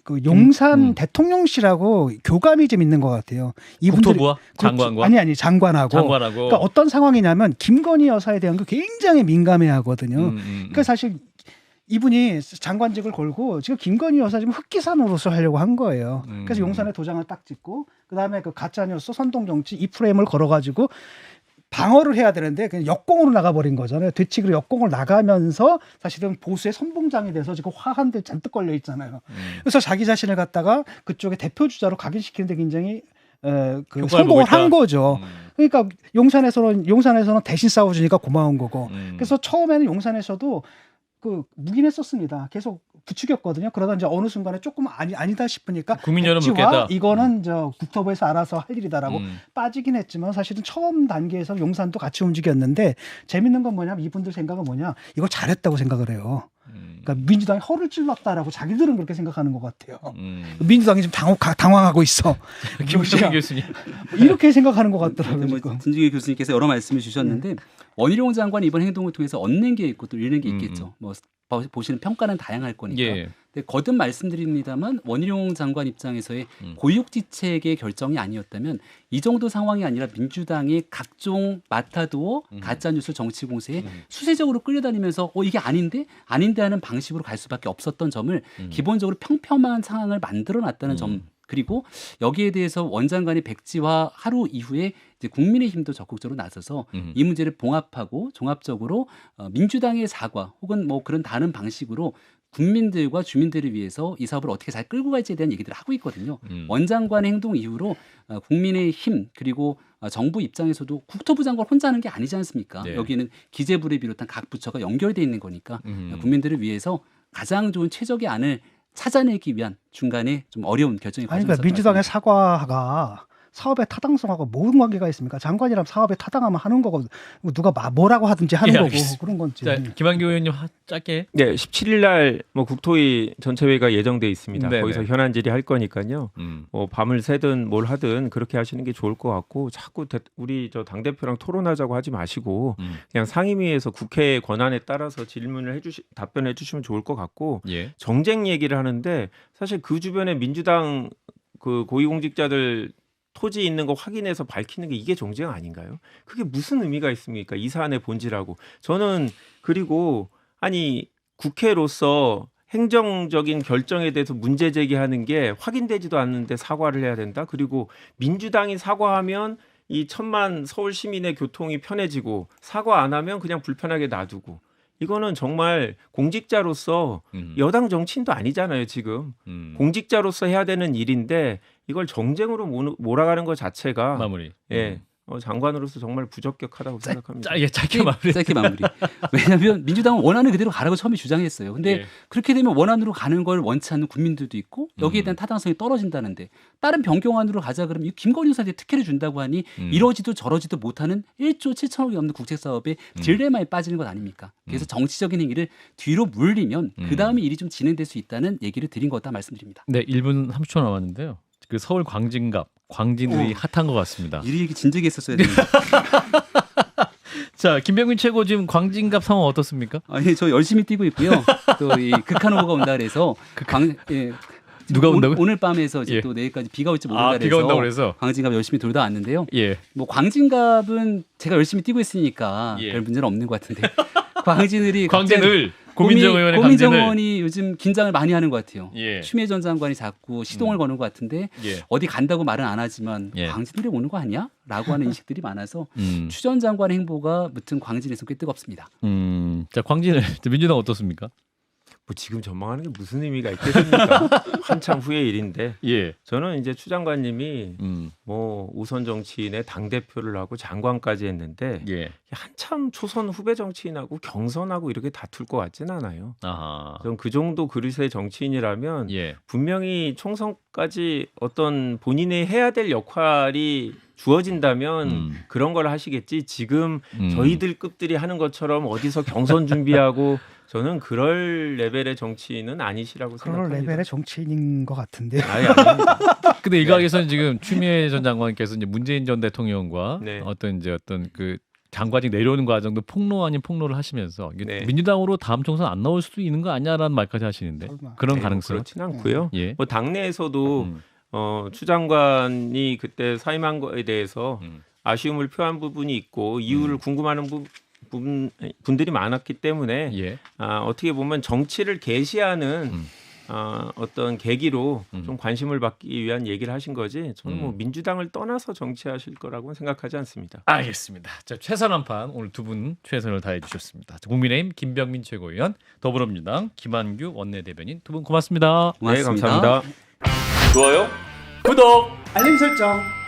A: 그 용산 대통령실하고 교감이 좀 있는 것 같아요. 이분들이
B: 국토부와 장관과
A: 아니 장관하고. 그러니까 어떤 상황이냐면 김건희 여사에 대한 거 굉장히 민감해하거든요. 그러니까 사실 이분이 장관직을 걸고 지금 김건희 여사 지금 흑기사 노릇을 하려고 한 거예요. 그래서 용산에 도장을 딱 찍고 그다음에 그 가짜뉴스 선동 정치 이 프레임을 걸어가지고 방어를 해야 되는데 그냥 역공으로 나가버린 거잖아요. 되치기로 역공을 나가면서 사실은 보수의 선봉장이 돼서 지금 화한들 잔뜩 걸려 있잖아요. 그래서 자기 자신을 갖다가 그쪽에 대표 주자로 각인시키는데 굉장히 성공을 한 거죠. 그러니까 용산에서는 대신 싸워주니까 고마운 거고. 그래서 처음에는 용산에서도 묵인했었습니다. 계속 부추겼거든요. 그러다 이제 어느 순간에 조금 아니다 싶으니까
B: 국민 여론
A: 백지화
B: 묻겠다.
A: 이거는 국토부에서 알아서 할 일이다라고 빠지긴 했지만 사실은 처음 단계에서 용산도 같이 움직였는데 재밌는 건 뭐냐면 이분들 생각은 뭐냐 이거 잘했다고 생각을 해요. 그러니까 민주당이 허를 찔렀다라고 자기들은 그렇게 생각하는 것 같아요. 민주당이 지금 당황하고 있어.
B: 김우성 교수님
A: 이렇게 생각하는 것 같더라고요. 지금.
D: 진중희 교수님께서 여러 말씀을 주셨는데 원희룡 장관 이번 행동을 통해서 얻는 게 있고 또 잃는 게 있겠죠. 뭐 보시는 평가는 다양할 거니까.
B: 예.
D: 근데 거듭 말씀드립니다만 원희룡 장관 입장에서의 고육지책의 결정이 아니었다면 이 정도 상황이 아니라 민주당의 각종 마타도어 가짜뉴스 정치 공세에 수세적으로 끌려다니면서 이게 아닌데 하는 방식으로 갈 수밖에 없었던 점을 기본적으로 평평한 상황을 만들어놨다는 점. 그리고 여기에 대해서 원 장관이 백지화 하루 이후에 이제 국민의힘도 적극적으로 나서서 이 문제를 봉합하고 종합적으로 민주당의 사과 혹은 뭐 그런 다른 방식으로 국민들과 주민들을 위해서 이 사업을 어떻게 잘 끌고 갈지에 대한 얘기들을 하고 있거든요. 원 장관의 행동 이후로 국민의힘 그리고 정부 입장에서도 국토부 장관 혼자 하는 게 아니지 않습니까?
B: 네.
D: 여기는 기재부를 비롯한 각 부처가 연결돼 있는 거니까 국민들을 위해서 가장 좋은 최적의 안을 찾아내기 위한 중간에 좀 어려운 결정이
A: 아니 그러니까 민주당의 사과가 사업의 타당성하고 뭔 관계가 있습니까? 장관이라면 사업에 타당하면 하는 거고 누가 뭐라고 하든지 하는 거고 그런 건지.
B: 자, 김한규 의원님 짧게.
C: 네, 17일 날 국토위 전체회의가 예정돼 있습니다.
B: 네네.
C: 거기서 현안 질의할 거니까요. 뭐 밤을 새든 뭘 하든 그렇게 하시는 게 좋을 것 같고 자꾸 우리 당 대표랑 토론하자고 하지 마시고 그냥 상임위에서 국회 권한에 따라서 질문을 답변해 주시면 좋을 것 같고
B: 예.
C: 정쟁 얘기를 하는데 사실 그 주변에 민주당 그 고위공직자들 토지 있는 거 확인해서 밝히는 게 이게 정쟁 아닌가요? 그게 무슨 의미가 있습니까? 이 사안의 본질하고. 저는 그리고 아니 국회로서 행정적인 결정에 대해서 문제 제기하는 게 확인되지도 않는데 사과를 해야 된다. 그리고 민주당이 사과하면 이 1,000만 서울 시민의 교통이 편해지고 사과 안 하면 그냥 불편하게 놔두고. 이거는 정말 공직자로서 여당 정치인도 아니잖아요, 지금. 공직자로서 해야 되는 일인데 이걸 정쟁으로 몰아가는 것 자체가
B: 마무리.
C: 예. 장관으로서 정말 부적격하다고 생각합니다.
B: 짧게 마무리.
D: 짧게 마무리. 왜냐하면 민주당은 원안을 그대로 가라고 처음에 주장했어요. 근데
B: 예.
D: 그렇게 되면 원안으로 가는 걸 원치 않는 국민들도 있고 여기에 대한 타당성이 떨어진다는데 다른 변경안으로 가자 그러면 김건희 여사한테 특혜를 준다고 하니 이러지도 저러지도 못하는 1조 7천억이 넘는 국책사업에 딜레마에 빠지는 것 아닙니까? 그래서 정치적인 행위를 뒤로 물리면 그다음에 일이 좀 진행될 수 있다는 얘기를 드린 거다 말씀드립니다.
B: 네, 1분 30초 남았는데요. 그 서울 광진갑, 광진을이 핫한 것 같습니다.
D: 이 얘기 진작에 했었어야 되는데.
B: 자, 김병민 최고 지금 광진갑 상황 어떻습니까?
D: 아니 저 열심히 뛰고 있고요. 또 이 극한 오보가 온다 그래서
B: 누가 온다고요?
D: 오늘 밤에서 이제
B: 예.
D: 또 내일까지 비가 올지 모른다
B: 비가 온다고 그래서.
D: 광진갑 열심히 돌다 왔는데요.
B: 예.
D: 뭐 광진갑은 제가 열심히 뛰고 있으니까
B: 예.
D: 별 문제는 없는 것 같은데 광진을이
B: 광진을 고민정 의원의
D: 고민정
B: 광진을.
D: 의원이 요즘 긴장을 많이 하는 것 같아요.
B: 예.
D: 추미애 전 장관이 자꾸 시동을 거는 것 같은데
B: 예.
D: 어디 간다고 말은 안 하지만
B: 예.
D: 광진을이 오는 거 아니야? 라고 하는 인식들이 많아서
B: 음.
D: 추 전 장관의 행보가 무튼 광진에서 꽤 뜨겁습니다.
B: 자, 광진을 민주당 어떻습니까?
C: 뭐 지금 전망하는 게 무슨 의미가 있겠습니까? 한참 후의 일인데
B: 예.
C: 저는 이제 추 장관님이
B: 음.
C: 뭐 우선 정치인의 당 대표를 하고 장관까지 했는데
B: 예.
C: 한참 초선 후배 정치인하고 경선하고 이렇게 다툴 것 같진 않아요.
B: 아하.
C: 전 그 정도 그릇의 정치인이라면
B: 예.
C: 분명히 총선까지 어떤 본인이 해야 될 역할이 주어진다면 그런 걸 하시겠지. 지금 저희들 급들이 하는 것처럼 어디서 경선 준비하고 저는 그럴 레벨의 정치인은 아니시라고
A: 그런
C: 생각합니다.
A: 레벨의 정치인인 것 같은데.
C: 아니, 아닙니다.
B: 근데 이 가게에서는 지금 추미애 전 장관께서 이제 문재인 전 대통령과
C: 네.
B: 어떤 그 장관직 내려오는 과정도 폭로 아닌 폭로를 하시면서 이게
C: 네.
B: 민주당으로 다음 총선 안 나올 수도 있는 거 아니야라는 말까지 하시는데
A: 설마.
B: 그런
C: 네, 뭐
B: 가능성.
C: 그렇진 않고요.
B: 예.
C: 뭐 당내에서도 추 장관이 그때 사임한 거에 대해서 아쉬움을 표한 부분이 있고 이유를 궁금하는 분들이 많았기 때문에
B: 예.
C: 어떻게 보면 정치를 개시하는 어떤 계기로 좀 관심을 받기 위한 얘기를 하신 거지 저는 뭐 민주당을 떠나서 정치하실 거라고는 생각하지 않습니다.
B: 알겠습니다. 자, 최선 한판 오늘 두 분 최선을 다해 주셨습니다. 국민의힘 김병민 최고위원, 더불어민주당 김한규 원내대변인 두 분 고맙습니다.
D: 고맙습니다.
C: 네, 감사합니다.
E: 좋아요.
B: 구독.
A: 알림 설정.